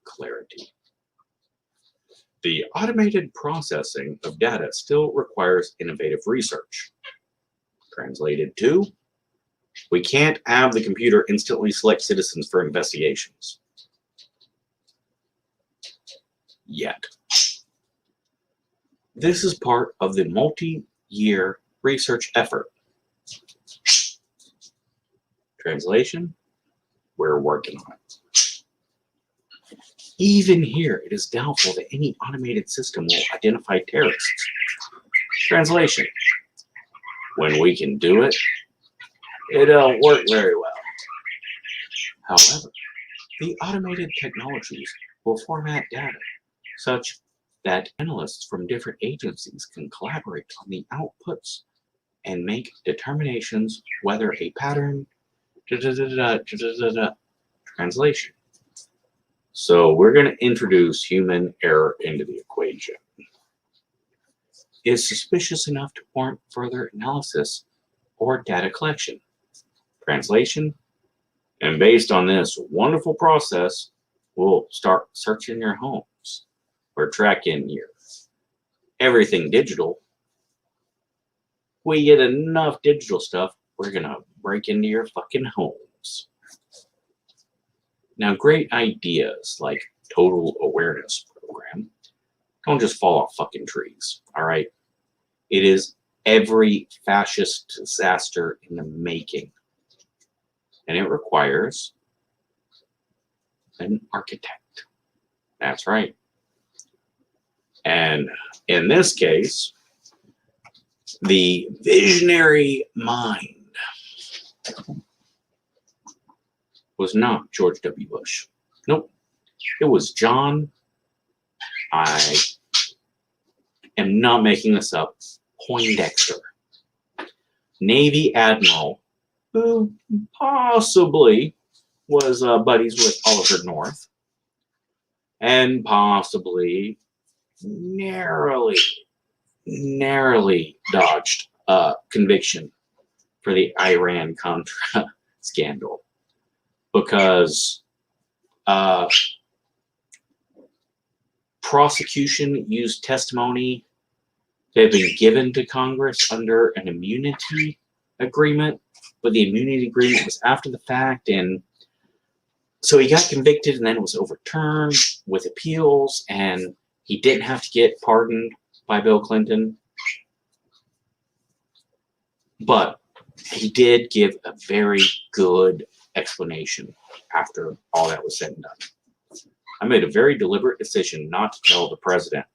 clarity. The automated processing of data still requires innovative research. Translated to, we can't have the computer instantly select citizens for investigations. Yet. This is part of the multi-year research effort. Translation, we're working on it. Even here, it is doubtful that any automated system will identify terrorists. Translation, when we can do it, it don't work very well. However, the automated technologies will format data such that analysts from different agencies can collaborate on the outputs and make determinations whether a pattern translation. So we're going to introduce human error into the equation. Is suspicious enough to warrant further analysis or data collection. Translation, and based on this wonderful process, we'll start searching your homes. We're tracking your everything digital. We get enough digital stuff, we're going to break into your fucking homes. Now, great ideas like total awareness program don't just fall off fucking trees, all right? It is every fascist disaster in the making. And it requires an architect. That's right. And in this case, the visionary mind was not George W. Bush. Nope. It was John, I am not making this up, Poindexter, Navy Admiral, who possibly was buddies with Oliver North, and possibly narrowly dodged conviction for the Iran-Contra scandal, because prosecution used testimony that had been given to Congress under an immunity agreement, but the immunity agreement was after the fact, and so he got convicted, and then it was overturned with appeals, and he didn't have to get pardoned by Bill Clinton. But he did give a very good explanation after all that was said and done. I made a very deliberate decision not to tell the president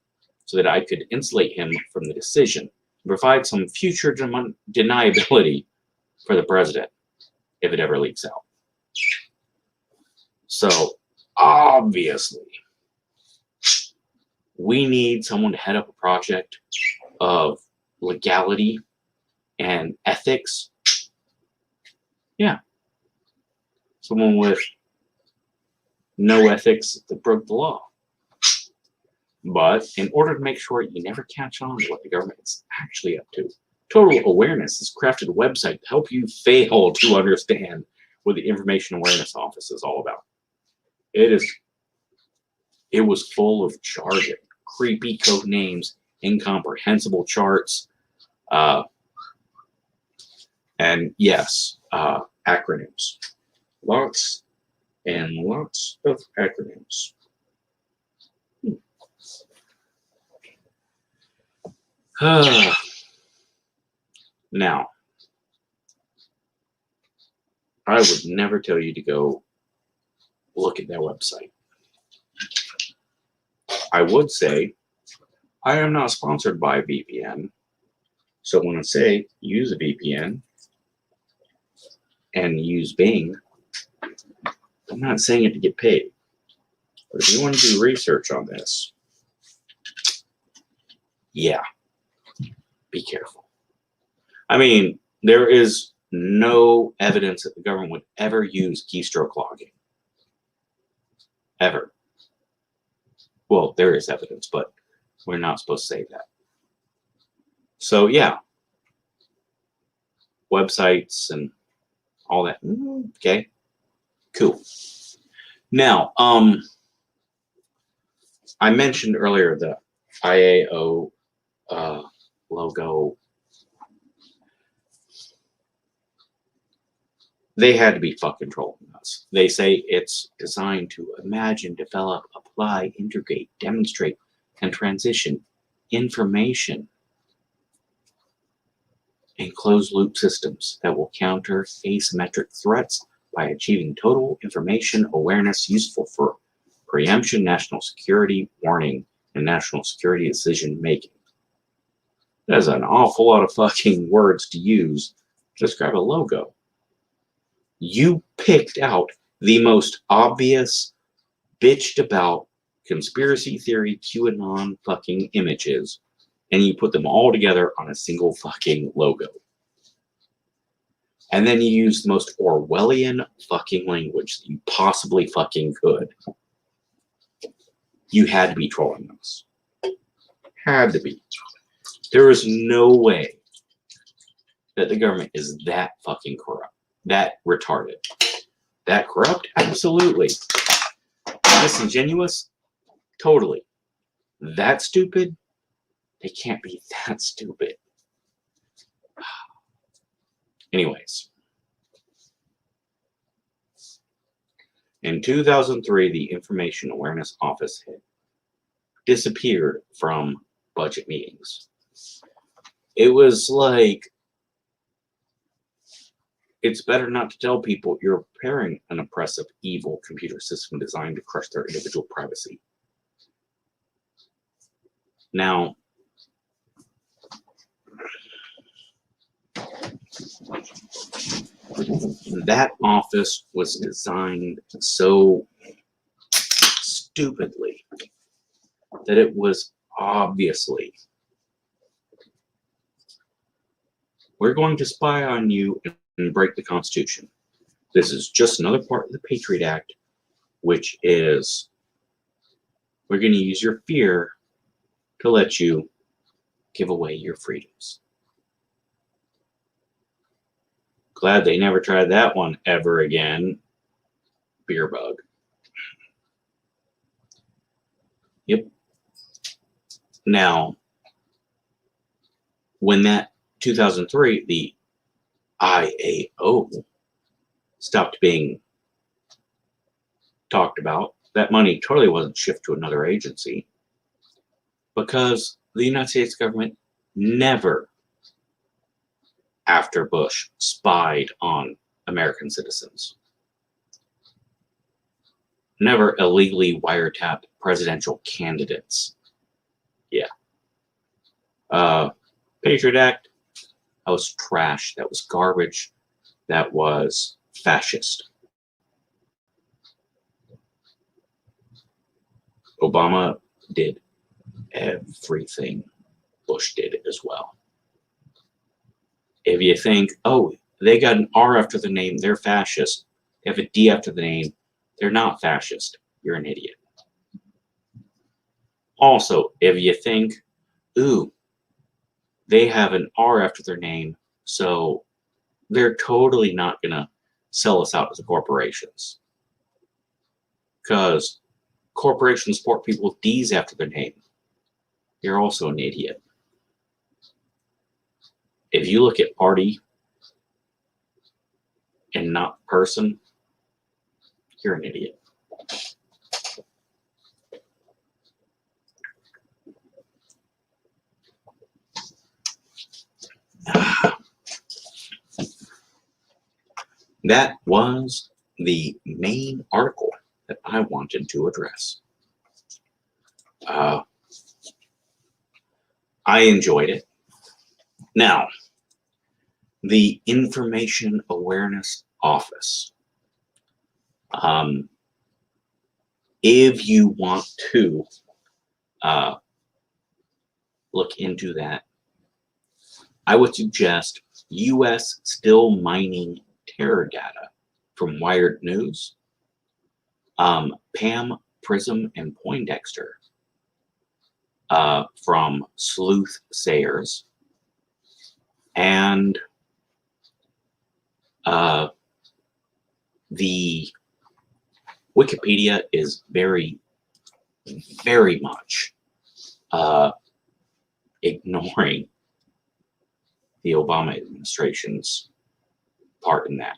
so that I could insulate him from the decision and provide some future deniability for the president if it ever leaks out. So, obviously, we need someone to head up a project of legality and ethics. Yeah. Someone with no ethics that broke the law. But in order to make sure you never catch on to what the government is actually up to, Total Awareness has crafted a website to help you fail to understand what the Information Awareness Office is all about. It was full of jargon, creepy code names, incomprehensible charts, and yes, acronyms. Lots and lots of acronyms. Now, I would never tell you to go look at their website. I would say, I am not sponsored by VPN. So when I say use a VPN and use Bing, I'm not saying it to get paid. But if you want to do research on this, yeah, be careful. I mean, there is no evidence that the government would ever use keystroke logging. Ever. Well, there is evidence, but we're not supposed to say that. So, yeah. Websites and all that. Okay. Cool. Now, I mentioned earlier the IAO logo. They had to be fucking trolling us. They say it's designed to imagine, develop, apply, integrate, demonstrate, and transition information in closed-loop systems that will counter asymmetric threats by achieving total information awareness useful for preemption, national security warning, and national security decision-making. That's an awful lot of fucking words to use to describe a logo. You picked out the most obvious, bitched about conspiracy theory QAnon fucking images, and you put them all together on a single fucking logo. And then you use the most Orwellian fucking language that you possibly fucking could. You had to be trolling us. Had to be. There is no way that the government is that fucking corrupt. That retarded. That corrupt? Absolutely. Disingenuous? Totally. That stupid? They can't be that stupid. Anyways. In 2003, the Information Awareness Office had disappeared from budget meetings. It was like, it's better not to tell people you're preparing an oppressive, evil computer system designed to crush their individual privacy. Now, that office was designed so stupidly that it was obviously, we're going to spy on you and break the Constitution. This is just another part of the Patriot Act, which is, we're going to use your fear to let you give away your freedoms. Glad they never tried that one ever again. Beer bug. Yep. Now, when that 2003, the IAO stopped being talked about, that money totally wasn't shifted to another agency because the United States government never, after Bush, spied on American citizens. Never illegally wiretapped presidential candidates. Yeah. Patriot Act, that was trash. That was garbage. That was fascist. Obama did everything Bush did as well. If you think, oh, they got an R after the name, they're fascist. They have a D after the name, they're not fascist. You're an idiot. Also, if you think, ooh, they have an R after their name, so they're totally not going to sell us out as corporations. Because corporations support people with D's after their name. You're also an idiot. If you look at party and not person, you're an idiot. That was the main article that I wanted to address. I enjoyed it. Now, the Information Awareness Office. If you want to look into that, I would suggest U.S. still mining terror data from Wired News, Pam, Prism, and Poindexter from Sleuthsayers, and the Wikipedia is very, very much ignoring the Obama administration's part in that.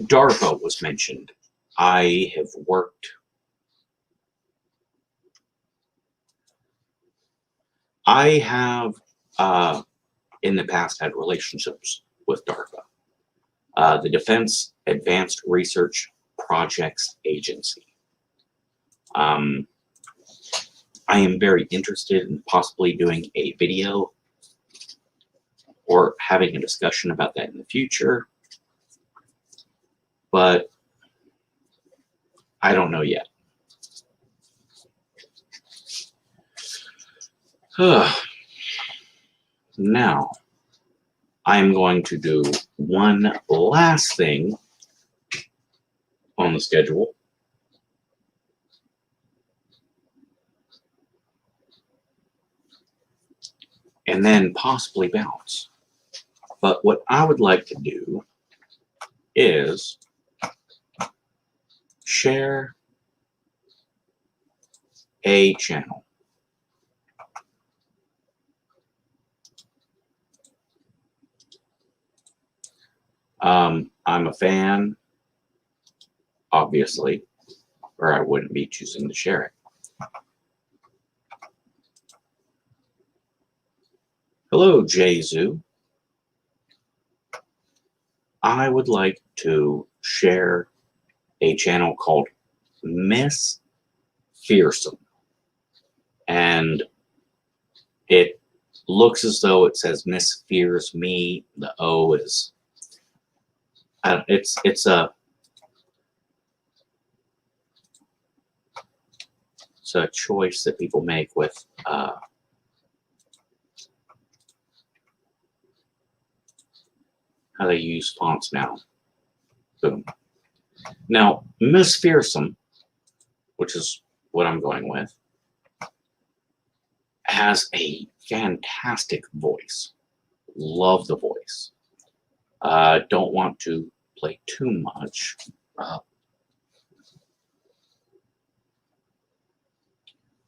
DARPA was mentioned. I have in the past had relationships with DARPA, the Defense Advanced Research Projects Agency. I am very interested in possibly doing a video or having a discussion about that in the future, but I don't know yet. Now, I'm going to do one last thing on the schedule. And then possibly bounce. But what I would like to do is share a channel. I'm a fan, obviously, or I wouldn't be choosing to share it. Hello, Jezu. I would like to share a channel called Miss Fearsome. And it looks as though it says Miss Fears Me. The O is, it's a choice that people make with how they use fonts now. Boom. Now, Miss Fearsome, which is what I'm going with, has a fantastic voice. Love the voice. Don't want to play too much.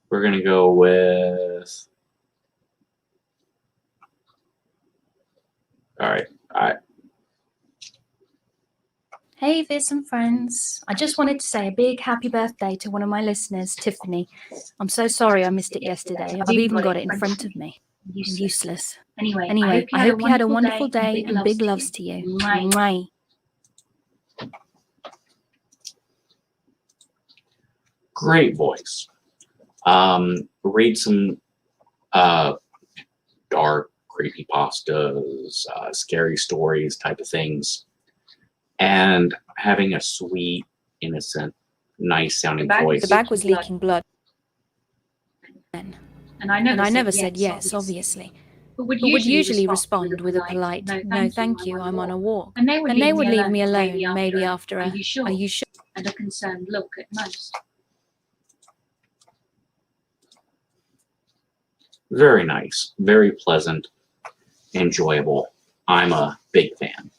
We're going to go with... All right. Hey, Fearsome friends. I just wanted to say a big happy birthday to one of my listeners, Tiffany. I'm so sorry I missed it yesterday. I've even got it in front of me. Useless. Anyway, I hope you had a wonderful day and big loves to you. Mwah. Great voice. Read some dark creepypastas, scary stories type of things. And having a sweet, innocent, nice sounding voice. The bag was leaking blood. And I never said yes, obviously. But would usually respond with a polite, no thank you, I'm on a walk. And they would leave me alone, maybe after a, are you sure? And a concerned look at most. Very nice, very pleasant, enjoyable. I'm a big fan.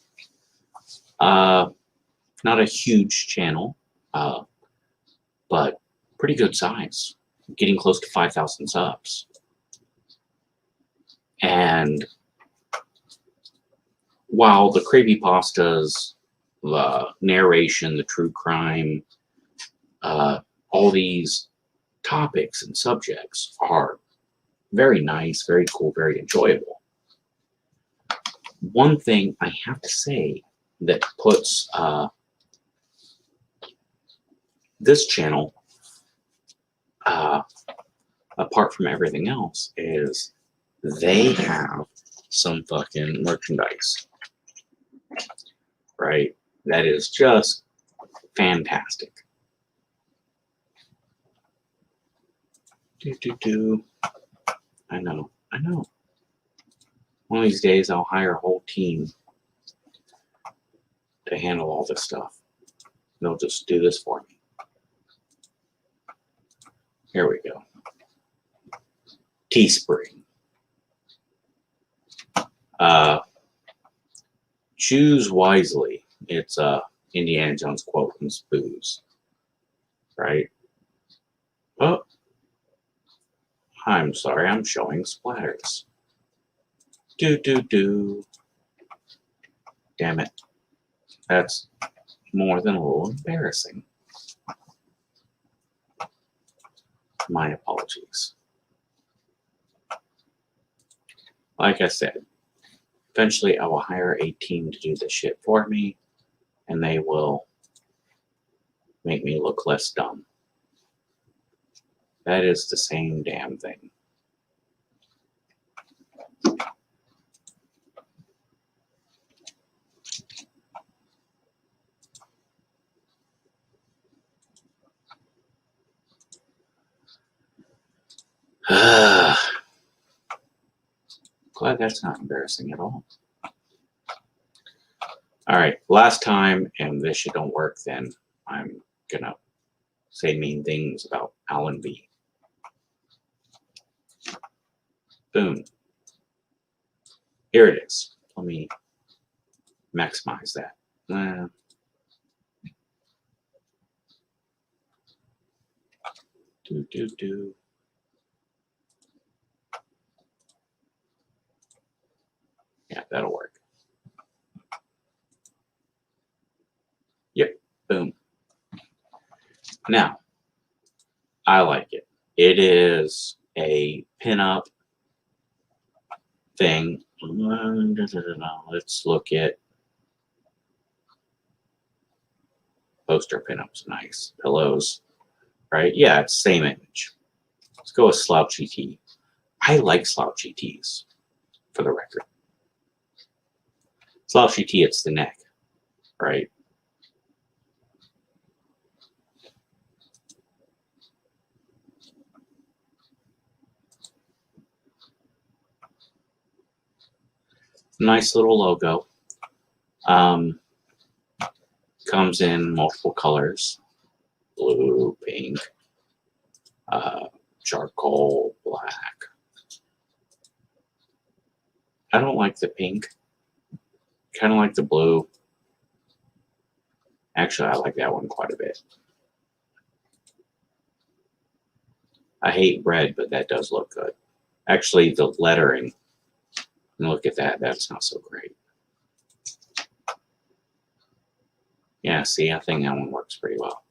Not a huge channel, but pretty good size. Getting close to 5,000 subs. And while the creepypastas, the narration, the true crime, all these topics and subjects are very nice, very cool, very enjoyable. One thing I have to say that puts this channel apart from everything else is they have some fucking merchandise, right? That is just fantastic. I know. One of these days, I'll hire a whole team to handle all this stuff. They'll just do this for me. Here we go. Teespring. Choose wisely. It's Indiana Jones quote from Spies, right? Oh, I'm sorry, I'm showing splatters. Do. Damn it. That's more than a little embarrassing. My apologies. Like I said, eventually I will hire a team to do this shit for me, and they will make me look less dumb. That is the same damn thing. Glad that's not embarrassing at all. Alright, last time, and this shit don't work, then I'm gonna say mean things about Alan B. Boom. Here it is. Let me maximize that. Do. Yeah, that'll work. Yep, boom. Now, I like it. It is a pinup thing. Let's look at poster pinups. Nice. Pillows. Right? Yeah, it's the same image. Let's go with slouchy tee. I like slouchy tees, for the record. Slouchy tee, it's the neck, right? Nice little logo. Comes in multiple colors. Blue, pink, charcoal, black. I don't like the pink. Kind of like the blue. Actually, I like that one quite a bit. I hate red, but that does look good. Actually, the lettering, look at that. That's not so great. Yeah, see, I think that one works pretty well.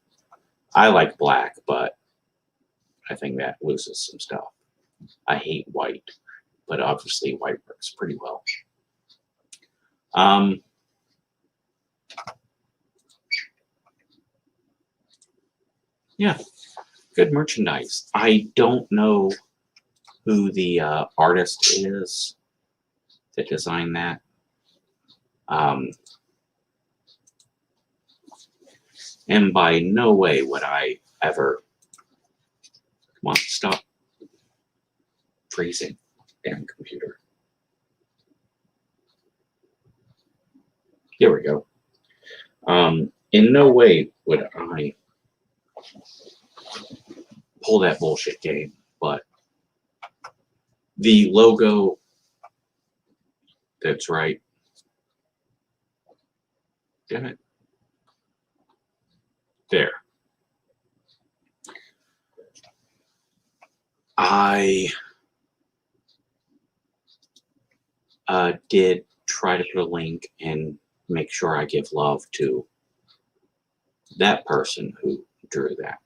I like black, but I think that loses some stuff. I hate white, but obviously white works pretty well. Yeah, good merchandise. I don't know who the artist is that designed that. And by no way would I ever... Come on, stop freezing, damn computer. Here we go. In no way would I pull that bullshit game, but the logo, that's right. Damn it. There. I did try to put a link and make sure I give love to that person who drew that.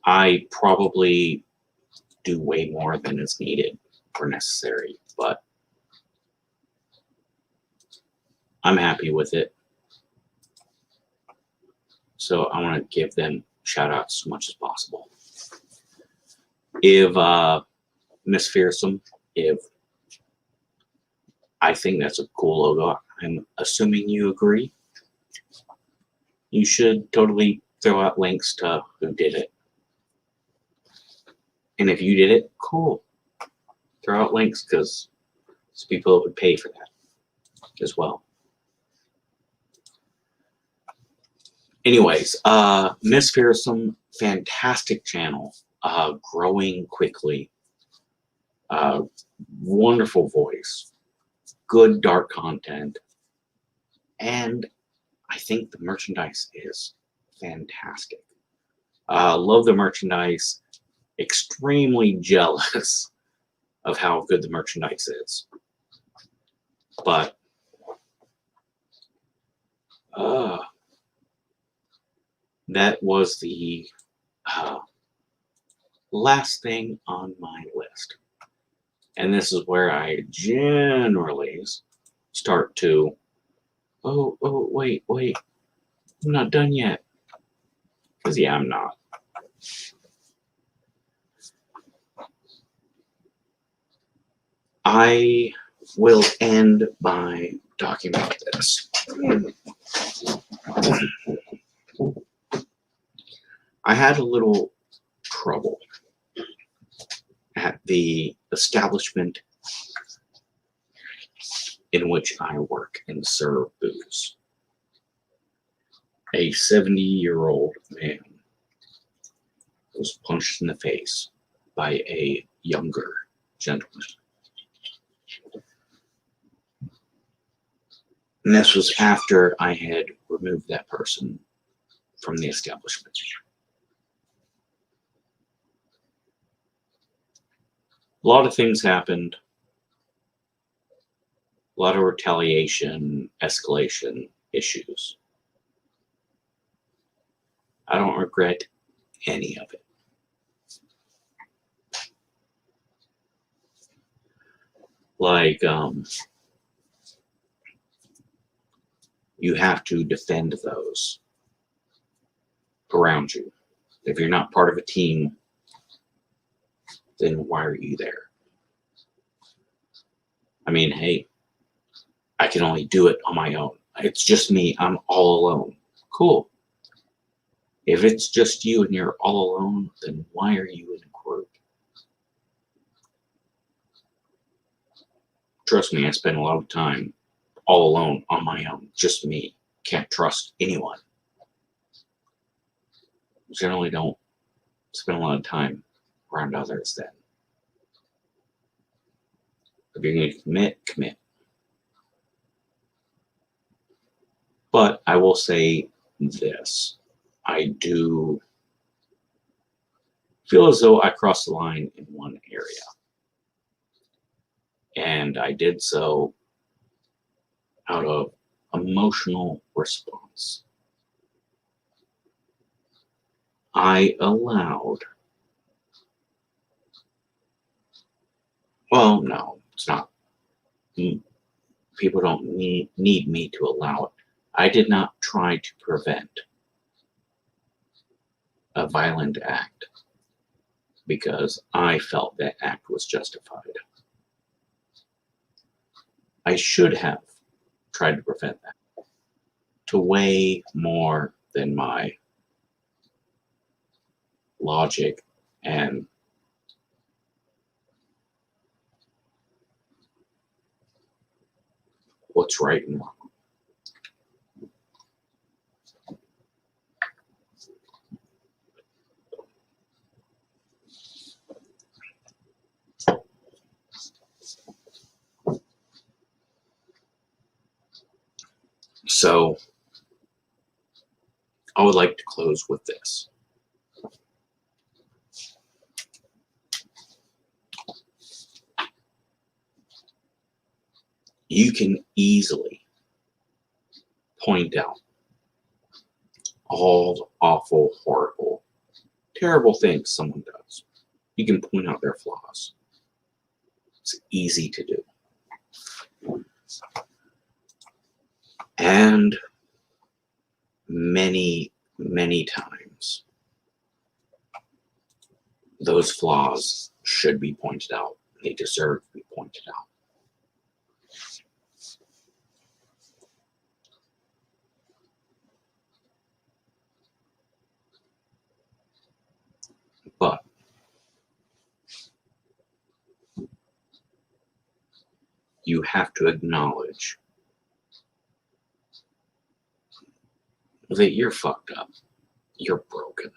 I probably do way more than is needed or necessary, but I'm happy with it. So I want to give them shout outs as much as possible. If Miss Fearsome, if I think that's a cool logo, I'm assuming you agree, you should totally throw out links to who did it. And if you did it, cool. throw out links because there's people that would pay for that as well. Anyways, Miss Fearsome, fantastic channel, growing quickly, wonderful voice, good dark content, and I think the merchandise is fantastic. Love the merchandise, extremely jealous of how good the merchandise is. But that was the last thing on my list. And this is where I generally start to, oh, wait, I'm not done yet. Because, yeah, I'm not. I will end by talking about this. I had a little trouble at the establishment in which I work and serve booze. A 70-year-old man was punched in the face by a younger gentleman. And this was after I had removed that person from the establishment. A lot of things happened. A lot of retaliation, escalation issues. I don't regret any of it. Like, you have to defend those around you. If you're not part of a team, then why are you there? I mean, hey, I can only do it on my own. It's just me. I'm all alone. Cool. If it's just you and you're all alone, then why are you in a group? Trust me, I spend a lot of time all alone on my own. Just me. Can't trust anyone. Generally don't spend a lot of time around others then. If you're going to commit, commit. But I will say this. I do feel as though I crossed the line in one area. And I did so out of emotional response. I allowed, well, no, it's not. People don't need me to allow it. I did not try to prevent a violent act because I felt that act was justified. I should have tried to prevent that to way more than my logic and what's right and wrong. So I would like to close with this. You can easily point out all the awful, horrible, terrible things someone does. You can point out their flaws. It's easy to do. And many, many times, those flaws should be pointed out. They deserve to be pointed out. But you have to acknowledge that you're fucked up. You're broken.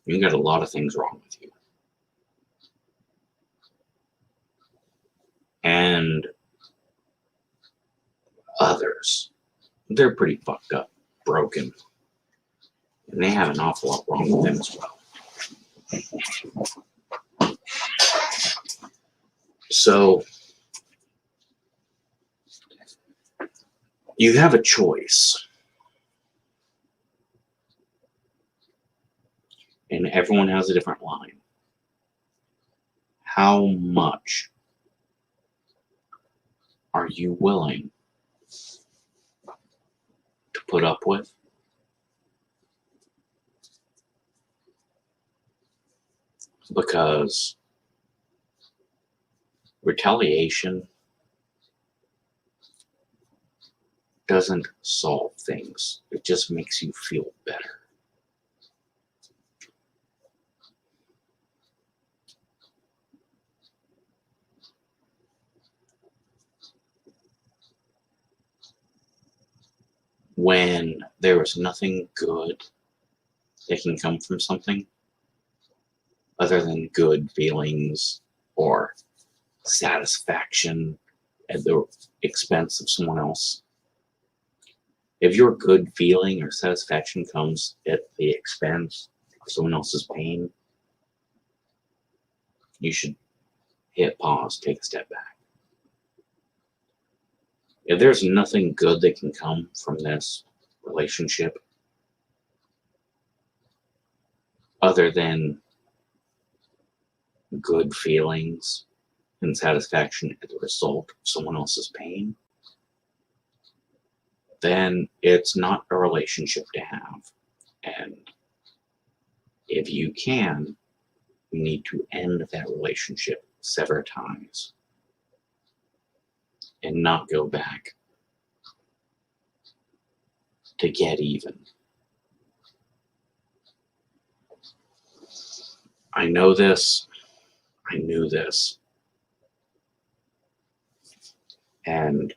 You got a lot of things wrong with you. And others, they're pretty fucked up, broken. And they have an awful lot wrong with them as well. So, you have a choice. And everyone has a different line. How much are you willing to put up with? Because retaliation doesn't solve things. It just makes you feel better. When there is nothing good that can come from something other than good feelings or satisfaction at the expense of someone else. If your good feeling or satisfaction comes at the expense of someone else's pain, you should hit pause, take a step back. If there's nothing good that can come from this relationship other than good feelings and satisfaction as a result of someone else's pain, then it's not a relationship to have. And if you can, you need to end that relationship, sever ties, and not go back to get even. I know this. I knew this. And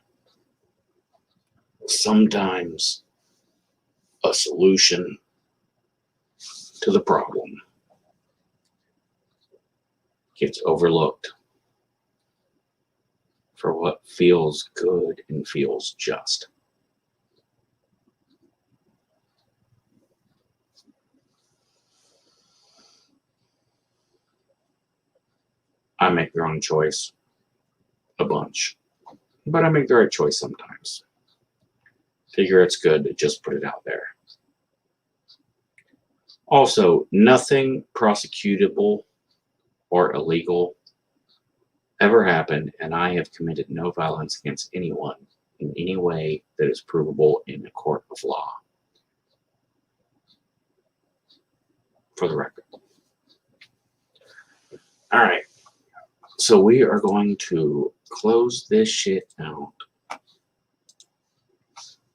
sometimes a solution to the problem gets overlooked for what feels good and feels just. I make the wrong choice a bunch, but I make the right choice sometimes. Figure it's good to just put it out there. Also, nothing prosecutable or illegal ever happened, and I have committed no violence against anyone in any way that is provable in a court of law. For the record. All right. So we are going to close this shit out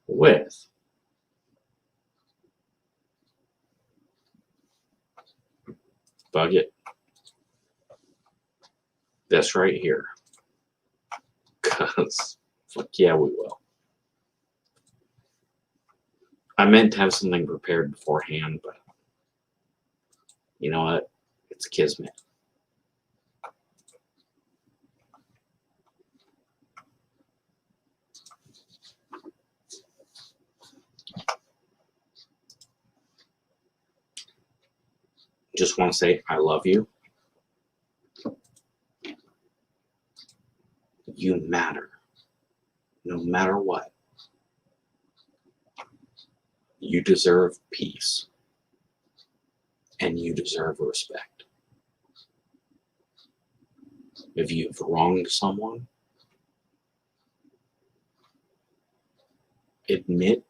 with bug it. This right here. Because fuck yeah, we will. I meant to have something prepared beforehand, but you know what? It's kismet. Just want to say I love you. You matter. No matter what. You deserve peace. And you deserve respect. If you've wronged someone, admit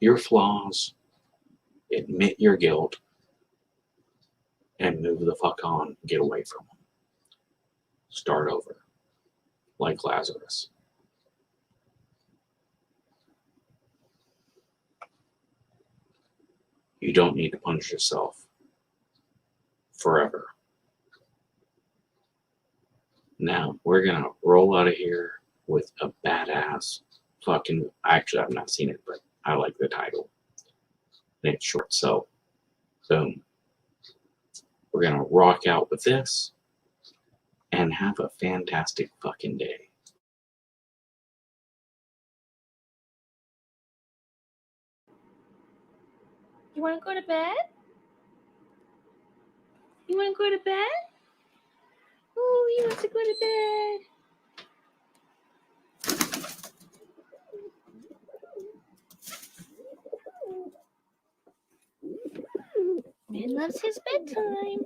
your flaws, admit your guilt, and move the fuck on. Get away from them. Start over. Like Lazarus. You don't need to punish yourself forever. Now, we're going to roll out of here with a badass fucking... Actually, I've not seen it, but I like the title. And it's short, so boom. We're going to rock out with this and have a fantastic fucking day. You want to go to bed? You want to go to bed? Oh, he wants to go to bed. Man loves his bedtime.